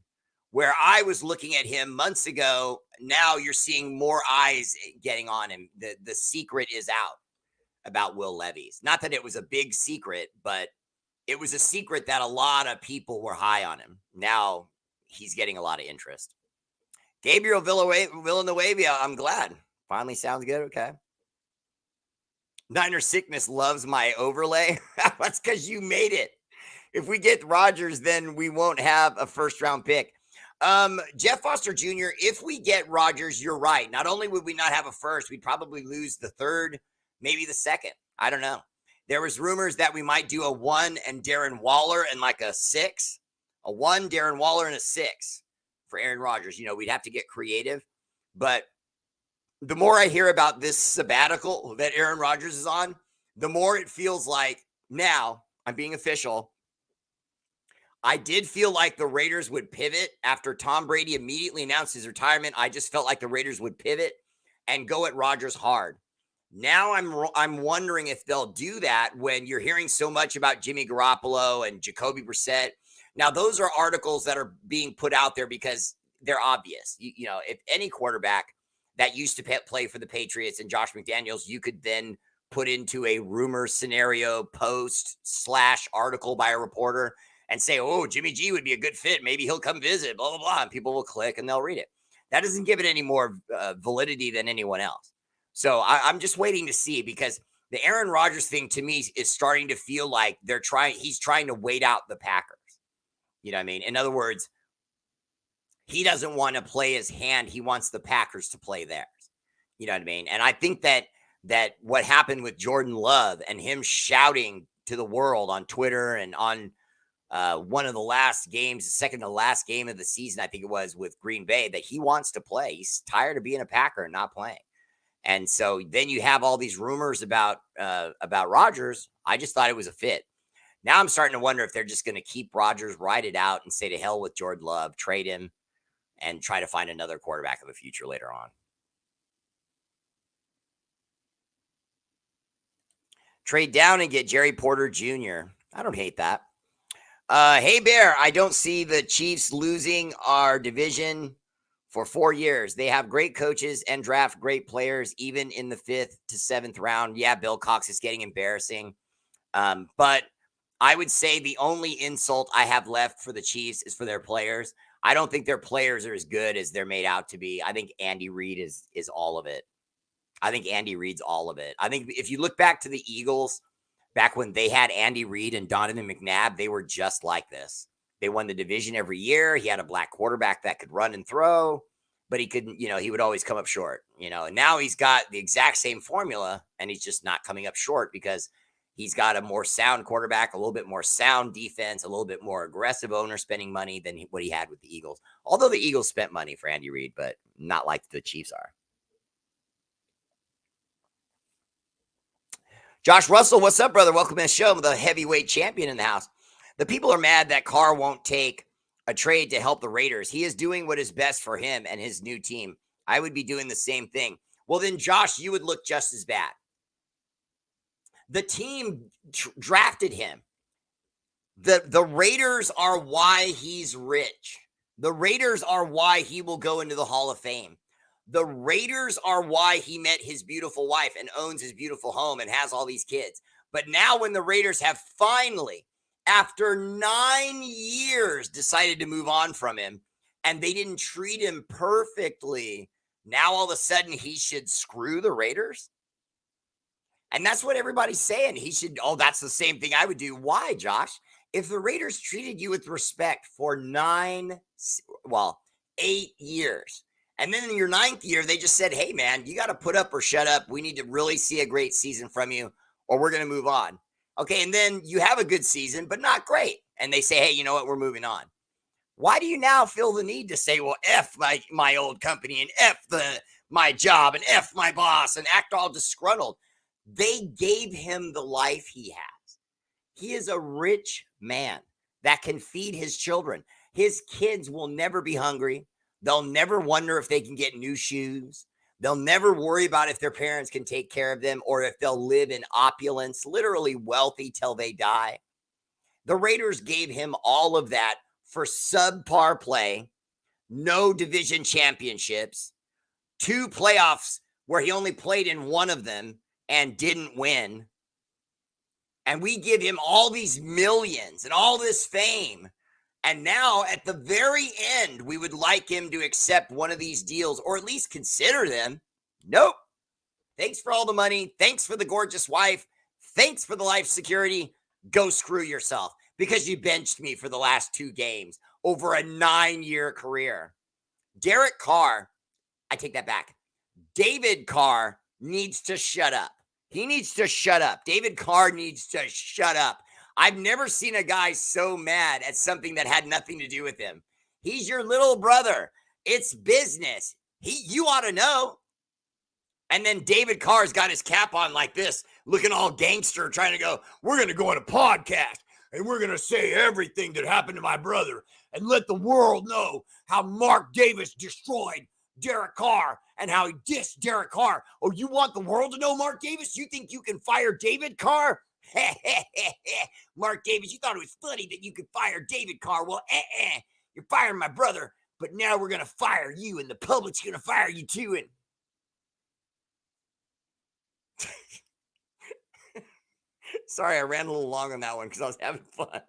Where I was looking at him months ago, now you're seeing more eyes getting on him. The secret is out about Will Levis. Not that it was a big secret, but it was a secret that a lot of people were high on him. Now he's getting a lot of interest. Gabriel Villanueva, I'm glad. Finally sounds good. Okay. Niner Sickness loves my overlay. That's because you made it. If we get Rodgers, then we won't have a first-round pick. Jeff Foster Jr., if we get Rodgers, you're right. Not only would we not have a first, we'd probably lose the third, maybe the second. I don't know. There was rumors that we might do a 1 and Darren Waller and like a 6. A 1, Darren Waller, and a 6 for Aaron Rodgers. We'd have to get creative. But the more I hear about this sabbatical that Aaron Rodgers is on, the more it feels like now, I'm being official, I did feel like the Raiders would pivot after Tom Brady immediately announced his retirement. I just felt like the Raiders would pivot and go at Rodgers hard. Now I'm wondering if they'll do that when you're hearing so much about Jimmy Garoppolo and Jacoby Brissett. Now, those are articles that are being put out there because they're obvious. If any quarterback that used to play for the Patriots and Josh McDaniels, you could then put into a rumor scenario post/article by a reporter and say, oh, Jimmy G would be a good fit. Maybe he'll come visit, blah, blah, blah. And people will click and they'll read it. That doesn't give it any more validity than anyone else. So I'm just waiting to see, because the Aaron Rodgers thing to me is starting to feel like he's trying to wait out the Packers. You know what I mean? In other words, he doesn't want to play his hand. He wants the Packers to play theirs. You know what I mean? And I think that what happened with Jordan Love and him shouting to the world on Twitter and on one of the last games, the second to last game of the season, I think it was, with Green Bay, that he wants to play. He's tired of being a Packer and not playing. And so then you have all these rumors about Rodgers. I just thought it was a fit. Now I'm starting to wonder if they're just going to keep Rodgers, ride it out, and say to hell with Jordan Love, trade him, and try to find another quarterback of the future later on. Trade down and get Jerry Porter Jr. I don't hate that. Hey, Bear, I don't see the Chiefs losing our division for 4 years. They have great coaches and draft great players, even in the 5th to 7th round. Yeah, Bill Cox is getting embarrassing. But I would say the only insult I have left for the Chiefs is for their players. I don't think their players are as good as they're made out to be. I think Andy Reid is all of it. I think Andy Reid's all of it. I think if you look back to the Eagles, back when they had Andy Reid and Donovan McNabb, they were just like this. They won the division every year. He had a black quarterback that could run and throw, but he couldn't, he would always come up short, and now he's got the exact same formula and he's just not coming up short because he's got a more sound quarterback, a little bit more sound defense, a little bit more aggressive owner spending money than what he had with the Eagles. Although the Eagles spent money for Andy Reid, but not like the Chiefs are. Josh Russell, what's up, brother? Welcome to the show. I'm the heavyweight champion in the house. The people are mad that Carr won't take a trade to help the Raiders. He is doing what is best for him and his new team. I would be doing the same thing. Well, then, Josh, you would look just as bad. The team drafted him. The Raiders are why he's rich. The Raiders are why he will go into the Hall of Fame. The Raiders are why he met his beautiful wife and owns his beautiful home and has all these kids. But now when the Raiders have finally, after 9 years, decided to move on from him, and they didn't treat him perfectly, now all of a sudden he should screw the Raiders? And that's what everybody's saying. He should, oh, that's the same thing I would do. Why, Josh? If the Raiders treated you with respect for 8 years, and then in your 9th year, they just said, hey, man, you got to put up or shut up. We need to really see a great season from you, or we're going to move on. Okay, and then you have a good season, but not great. And they say, hey, you know what? We're moving on. Why do you now feel the need to say, well, F my old company and F my job and F my boss and act all disgruntled? They gave him the life he has. He is a rich man that can feed his children. His kids will never be hungry. They'll never wonder if they can get new shoes. They'll never worry about if their parents can take care of them or if they'll live in opulence, literally wealthy till they die. The Raiders gave him all of that for subpar play, no division championships, 2 playoffs where he only played in one of them and didn't win. And we give him all these millions and all this fame. And now at the very end, we would like him to accept one of these deals or at least consider them. Nope. Thanks for all the money. Thanks for the gorgeous wife. Thanks for the life security. Go screw yourself because you benched me for the last 2 games over a 9-year career. Derek Carr, I take that back. David Carr needs to shut up. He needs to shut up. David Carr needs to shut up. I've never seen a guy so mad at something that had nothing to do with him. He's your little brother. It's business. You ought to know. And then David Carr's got his cap on like this, looking all gangster, trying to go, we're going to go on a podcast and we're going to say everything that happened to my brother and let the world know how Mark Davis destroyed Derek Carr and how he dissed Derek Carr. Oh, you want the world to know Mark Davis? You think you can fire David Carr? Mark Davis, you thought it was funny that you could fire David Carr. Well, you're firing my brother, but now we're going to fire you and the public's going to fire you too. And sorry, I ran a little long on that one because I was having fun.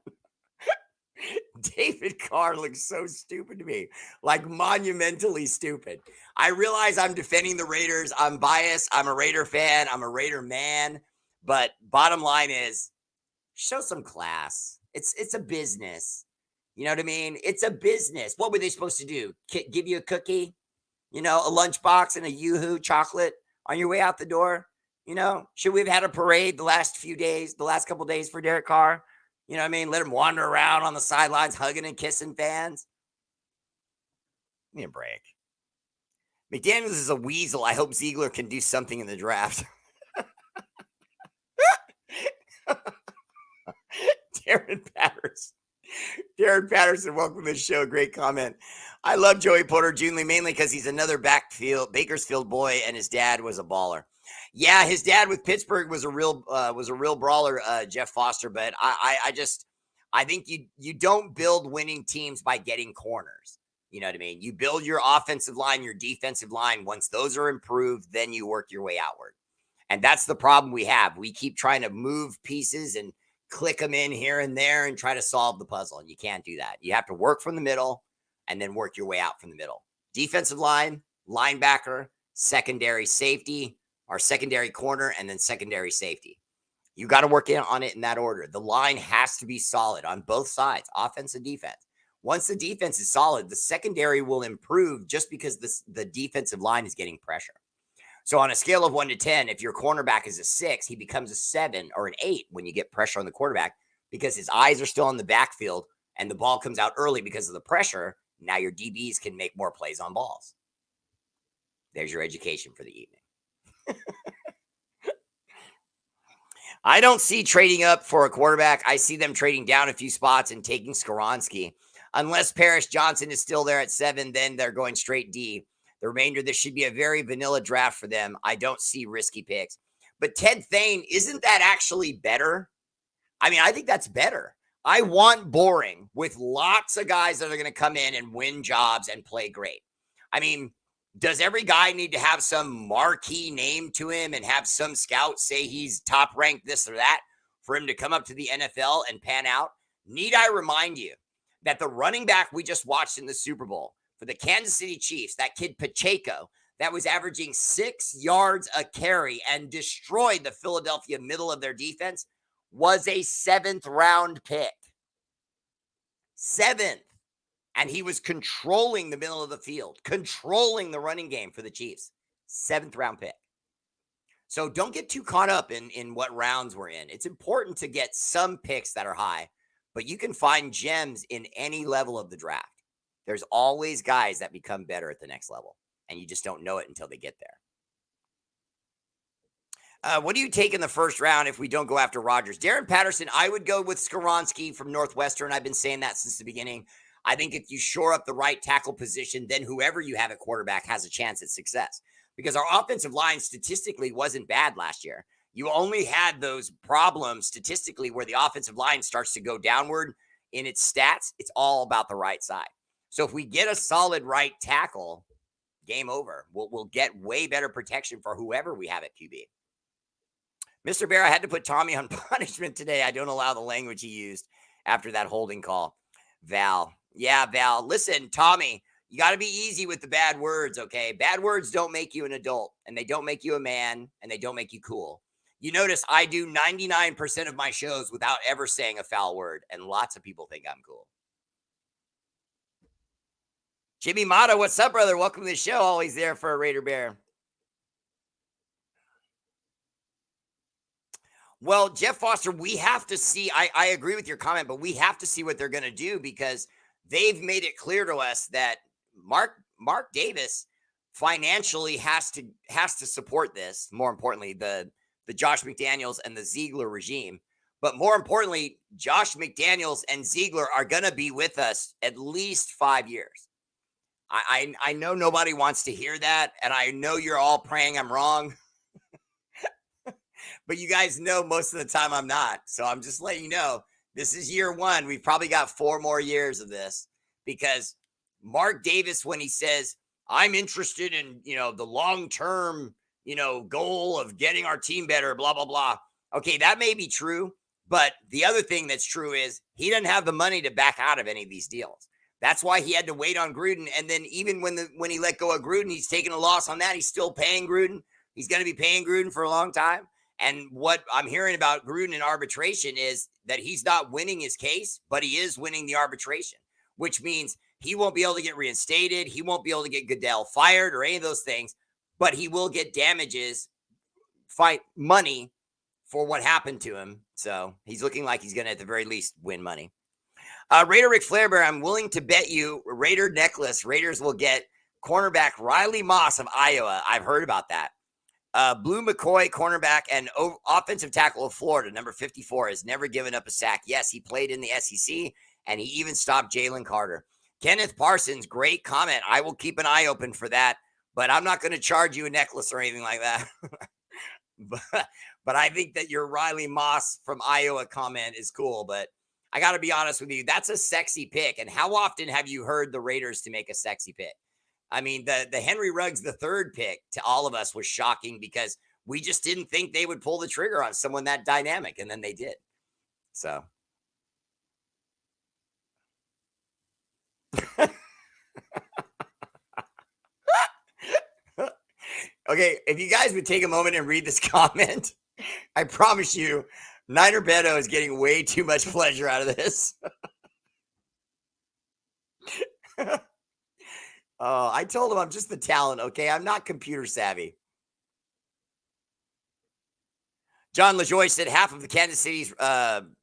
David Carr looks so stupid to me, like monumentally stupid. I realize I'm defending the Raiders. I'm biased. I'm a Raider fan. I'm a Raider man. But bottom line is, show some class. It's a business. You know what I mean? It's a business. What were they supposed to do? Give you a cookie? You know, a lunchbox and a Yoo-hoo chocolate on your way out the door? You know, should we have had a parade the last couple days for Derek Carr? You know what I mean? Let him wander around on the sidelines, hugging and kissing fans. Give me a break. McDaniels is a weasel. I hope Ziegler can do something in the draft. Darren Patterson, welcome to the show. Great comment. I love Joey Porter Jr. mainly because he's another Bakersfield boy, and his dad was a baller. Yeah, his dad with Pittsburgh was a real brawler, Jeff Foster. But I think you don't build winning teams by getting corners. You know what I mean? You build your offensive line, your defensive line. Once those are improved, then you work your way outward. And that's the problem we have. We keep trying to move pieces and click them in here and there and try to solve the puzzle. And you can't do that. You have to work from the middle and then work your way out from the middle. Defensive line, linebacker, secondary safety, or secondary corner, and then secondary safety. You got to work on it in that order. The line has to be solid on both sides, offense and defense. Once the defense is solid, the secondary will improve just because the defensive line is getting pressure. So on a scale of 1 to 10, if your cornerback is a 6, he becomes a 7 or an 8 when you get pressure on the quarterback because his eyes are still on the backfield and the ball comes out early because of the pressure. Now your DBs can make more plays on balls. There's your education for the evening. I don't see trading up for a quarterback. I see them trading down a few spots and taking Skoronski. Unless Paris Johnson is still there at 7, then they're going straight D. The remainder, this should be a very vanilla draft for them. I don't see risky picks. But Ted Thane, isn't that actually better? I mean, I think that's better. I want boring with lots of guys that are going to come in and win jobs and play great. I mean, does every guy need to have some marquee name to him and have some scout say he's top ranked this or that for him to come up to the NFL and pan out? Need I remind you that the running back we just watched in the Super Bowl for the Kansas City Chiefs, that kid Pacheco, that was averaging 6 yards a carry and destroyed the Philadelphia middle of their defense, was a 7th round pick. 7th. And he was controlling the middle of the field, controlling the running game for the Chiefs. 7th round pick. So don't get too caught up in what rounds we're in. It's important to get some picks that are high, but you can find gems in any level of the draft. There's always guys that become better at the next level, and you just don't know it until they get there. What do you take in the first round if we don't go after Rodgers? Darren Patterson, I would go with Skoronski from Northwestern. I've been saying that since the beginning. I think if you shore up the right tackle position, then whoever you have at quarterback has a chance at success. Because our offensive line statistically wasn't bad last year. You only had those problems statistically where the offensive line starts to go downward in its stats. It's all about the right side. So if we get a solid right tackle, game over. We'll get way better protection for whoever we have at QB. Mr. Bear, I had to put Tommy on punishment today. I don't allow the language he used after that holding call. Val. Yeah, Val. Listen, Tommy, you got to be easy with the bad words, okay? Bad words don't make you an adult, and they don't make you a man, and they don't make you cool. You notice I do 99% of my shows without ever saying a foul word, and lots of people think I'm cool. Jimmy Mata, what's up, brother? Welcome to the show. Always there for a Raider Bear. Well, Jeff Foster, we have to see. I agree with your comment, but we have to see what they're going to do because they've made it clear to us that Mark Davis financially has to support this. More importantly, the Josh McDaniels and the Ziegler regime. But more importantly, Josh McDaniels and Ziegler are going to be with us at least 5 years. I know nobody wants to hear that, and I know you're all praying I'm wrong. But you guys know most of the time I'm not. So I'm just letting you know, this is year one. We've probably got 4 more years of this because Mark Davis, when he says, I'm interested in, the long-term, goal of getting our team better, blah, blah, blah. Okay, that may be true. But the other thing that's true is he doesn't have the money to back out of any of these deals. That's why he had to wait on Gruden. And then even when he let go of Gruden, he's taking a loss on that. He's still paying Gruden. He's going to be paying Gruden for a long time. And what I'm hearing about Gruden in arbitration is that he's not winning his case, but he is winning the arbitration, which means he won't be able to get reinstated. He won't be able to get Goodell fired or any of those things, but he will get damages, fight money for what happened to him. So he's looking like he's going to, at the very least, win money. Raider Ric Flair Bear, I'm willing to bet you Raider necklace. Raiders will get cornerback Riley Moss of Iowa. I've heard about that. Blue McCoy, cornerback and offensive tackle of Florida, number 54, has never given up a sack. Yes, he played in the SEC, and he even stopped Jalen Carter. Kenneth Parsons, great comment. I will keep an eye open for that, but I'm not going to charge you a necklace or anything like that. but I think that your Riley Moss from Iowa comment is cool, but I got to be honest with you. That's a sexy pick, and how often have you heard the Raiders to make a sexy pick? I mean, the Henry Ruggs, the third pick to all of us was shocking because we just didn't think they would pull the trigger on someone that dynamic, and then they did. So. Okay, if you guys would take a moment and read this comment, I promise you, Niner Beto is getting way too much pleasure out of this. Oh, I told him I'm just the talent, okay? I'm not computer savvy. John LaJoy said half of the Kansas City's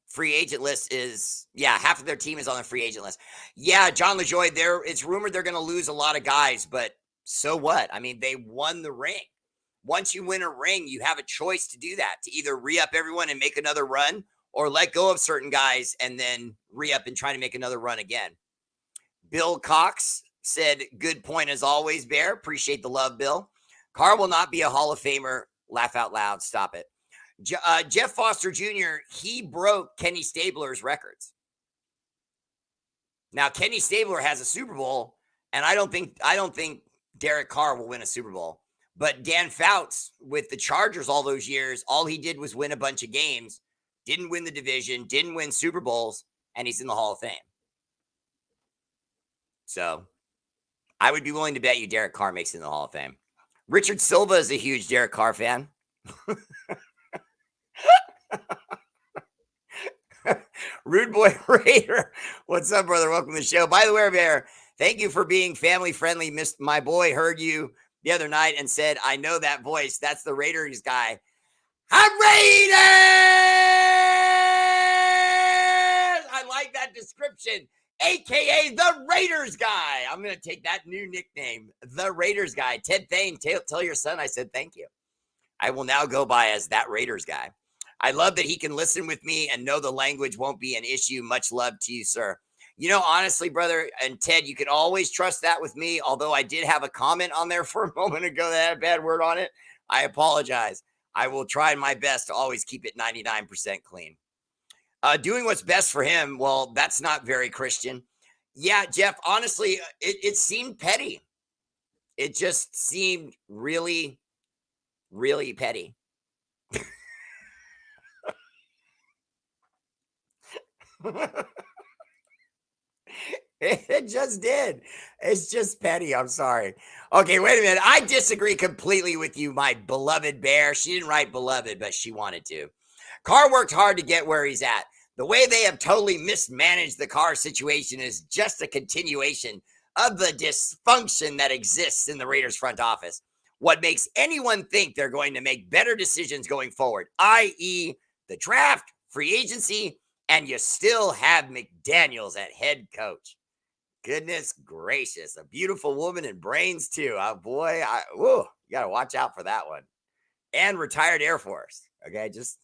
free agent list is, half of their team is on the free agent list. Yeah, John LaJoy, it's rumored they're going to lose a lot of guys, but so what? I mean, they won the ring. Once you win a ring, you have a choice to do that, to either re-up everyone and make another run or let go of certain guys and then re-up and try to make another run again. Bill Cox said, good point as always, Bear. Appreciate the love, Bill. Carr will not be a Hall of Famer. Laugh out loud. Stop it. Jeff Foster Jr., he broke Kenny Stabler's records. Now, Kenny Stabler has a Super Bowl, and I don't think Derek Carr will win a Super Bowl. But Dan Fouts with the Chargers all those years, all he did was win a bunch of games, didn't win the division, didn't win Super Bowls, and he's in the Hall of Fame. So I would be willing to bet you Derek Carr makes it in the Hall of Fame. Richard Silva is a huge Derek Carr fan. Rude Boy Raider. What's up, brother? Welcome to the show. By the way, Bear, thank you for being family friendly. My boy heard you the other night and said, I know that voice. That's the Raiders guy. Raiders! I like that description. AKA the Raiders guy. I'm going to take that new nickname, the Raiders guy. Ted Thane, tell your son I said thank you. I will now go by as that Raiders guy. I love that he can listen with me and know the language won't be an issue. Much love to you, sir. You know, honestly, brother, and Ted, you can always trust that with me. Although I did have a comment on there for a moment ago that had a bad word on it. I apologize. I will try my best to always keep it 99% clean. Doing what's best for him, well, that's not very Christian. Yeah, Jeff, honestly, it seemed petty. It just seemed really, really petty. It just did. It's just petty. I'm sorry. Okay, wait a minute. I disagree completely with you, my beloved Bear. She didn't write beloved, but she wanted to. Carr worked hard to get where he's at. The way they have totally mismanaged the Carr situation is just a continuation of the dysfunction that exists in the Raiders front office. What makes anyone think they're going to make better decisions going forward, i.e. the draft, free agency, and you still have McDaniels at head coach. Goodness gracious. A beautiful woman and brains too. Oh boy, you got to watch out for that one. And retired Air Force. Okay, just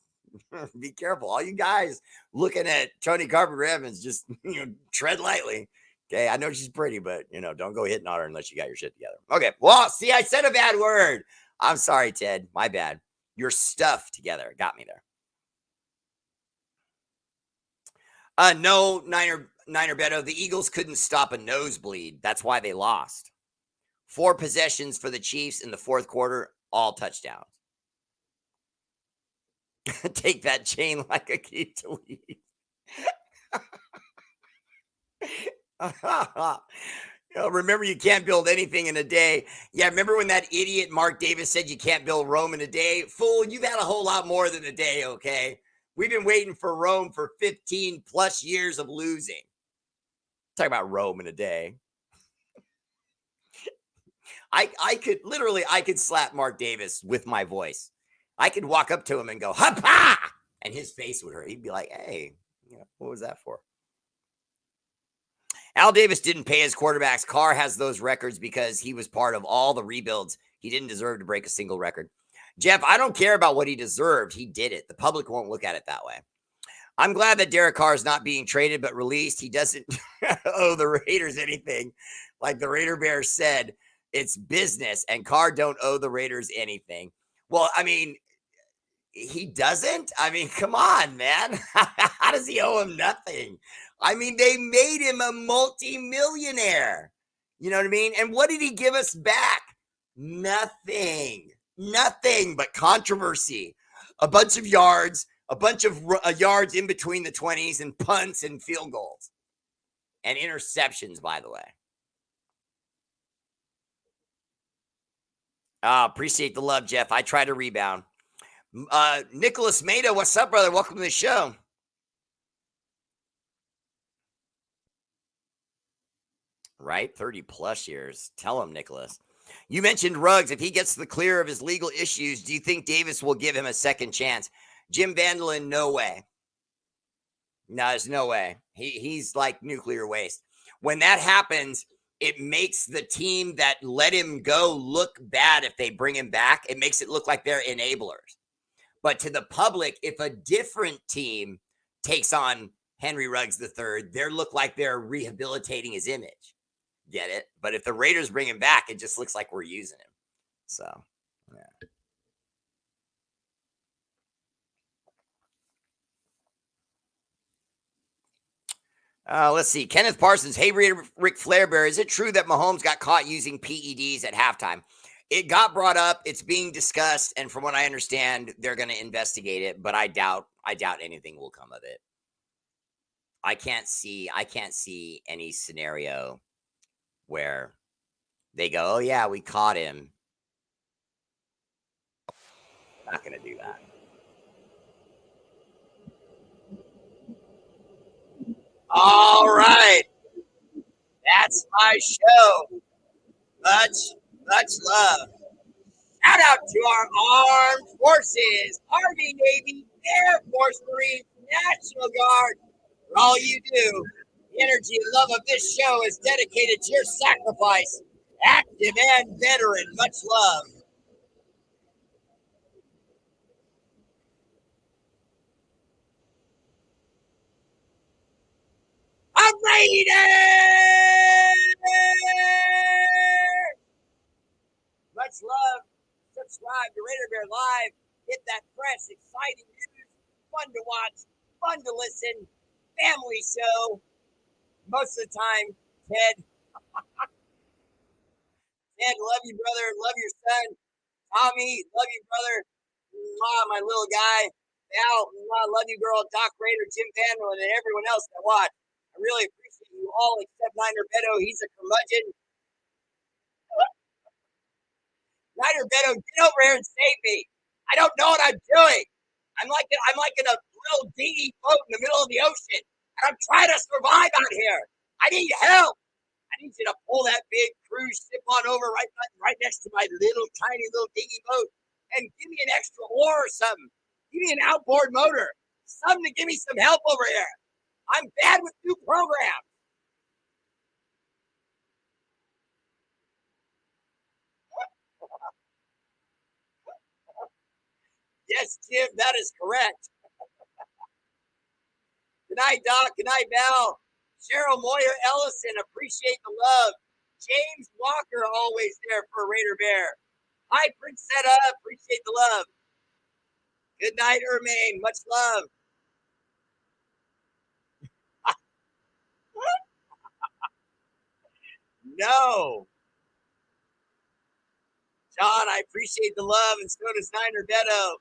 be careful. All you guys looking at Tony Carpenter Evans, just tread lightly. Okay, I know she's pretty, but don't go hitting on her unless you got your shit together. Okay, well, see, I said a bad word. I'm sorry, Ted. My bad. Your stuff together got me there. No, Niner Beto. The Eagles couldn't stop a nosebleed. That's why they lost. 4 possessions for the Chiefs in the fourth quarter, all touchdowns. Take that chain like a key to leave. Remember, you can't build anything in a day. Yeah, remember when that idiot Mark Davis said you can't build Rome in a day? Fool, you've had a whole lot more than a day, okay? We've been waiting for Rome for 15 plus years of losing. Talk about Rome in a day. I could slap Mark Davis with my voice. I could walk up to him and go, ha-pa! And his face would hurt. He'd be like, hey, what was that for? Al Davis didn't pay his quarterbacks. Carr has those records because he was part of all the rebuilds. He didn't deserve to break a single record. Jeff, I don't care about what he deserved. He did it. The public won't look at it that way. I'm glad that Derek Carr is not being traded but released. He doesn't owe the Raiders anything. Like the Raider Bear said, it's business, and Carr don't owe the Raiders anything. Well, I mean, he doesn't? I mean, come on, man. How does he owe him nothing? I mean, they made him a multi-millionaire. You know what I mean? And what did he give us back? Nothing but controversy. A bunch of yards, a bunch of yards in between the 20s, and punts and field goals. And interceptions, by the way. Appreciate the love, Jeff. I try to rebound. Nicholas Maida, what's up, brother? Welcome to the show. Right? 30 plus years. Tell him, Nicholas. You mentioned Ruggs. If he gets the clear of his legal issues, do you think Davis will give him a second chance? Jim Vandelin, no way. No, there's no way. He's like nuclear waste. When that happens, it makes the team that let him go look bad if they bring him back. It makes it look like they're enablers. But to the public, if a different team takes on Henry Ruggs III, they look like they're rehabilitating his image. Get it? But if the Raiders bring him back, it just looks like we're using him. So, yeah. Let's see. Kenneth Parsons. Hey, Rick Flairbear. Is it true that Mahomes got caught using PEDs at halftime? It got brought up. It's being discussed, and from what I understand, they're going to investigate it. But I doubt anything will come of it. I can't see any scenario where they go, "Oh yeah, we caught him." Not going to do that. All right. That's my show. Much love. Shout out to our armed forces, Army, Navy, Air Force, Marines, National Guard. For all you do, the energy and love of this show is dedicated to your sacrifice. Active and veteran, much love. A Raider! Much love. Subscribe to Raider Bear Live. Hit that fresh, exciting news. Fun to watch, fun to listen. Family show. Most of the time, Ted. Ted, love you, brother. Love your son. Tommy, love you, brother. Mwah, my little guy. Al, mwah, love you, girl. Doc Raider, Jim Vandal, and everyone else that watch. I really appreciate you all except Niner Beto. He's a curmudgeon. Niner Beto, get over here and save me. I don't know what I'm doing. I'm like in a little dingy boat in the middle of the ocean, and I'm trying to survive out here. I need help. I need you to pull that big cruise ship on over right next to my tiny little dingy boat, and give me an extra oar or something. Give me an outboard motor, something to give me some help over here. I'm bad with new programs. Yes, Jim, that is correct. Good night, Doc. Good night, Val. Cheryl Moyer Ellison, appreciate the love. James Walker, always there for Raider Bear. Hi, Princetta, appreciate the love. Good night, Ermaine. Much love. No. John, I appreciate the love, and so does Niner Beto.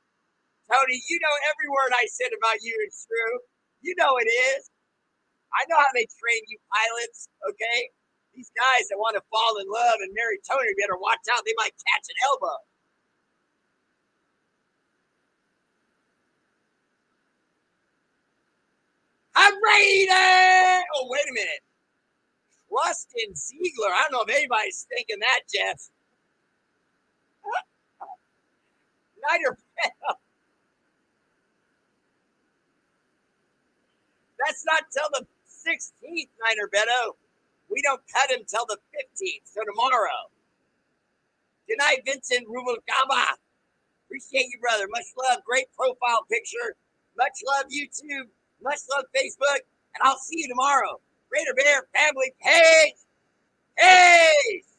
Tony, you know every word I said about you is true. You know it is. I know how they train you pilots, okay? These guys that want to fall in love and marry Tony better watch out. They might catch an elbow. I'm Raider! Oh, wait a minute. Rustin Ziegler. I don't know if anybody's thinking that, Jeff. Niner Beto. That's not till the 16th, Niner Beto. We don't cut him till the 15th, so tomorrow. Good night, Vincent Rubalcaba. Appreciate you, brother. Much love. Great profile picture. Much love, YouTube. Much love, Facebook. And I'll see you tomorrow. Raider Bear Family Page. Peace.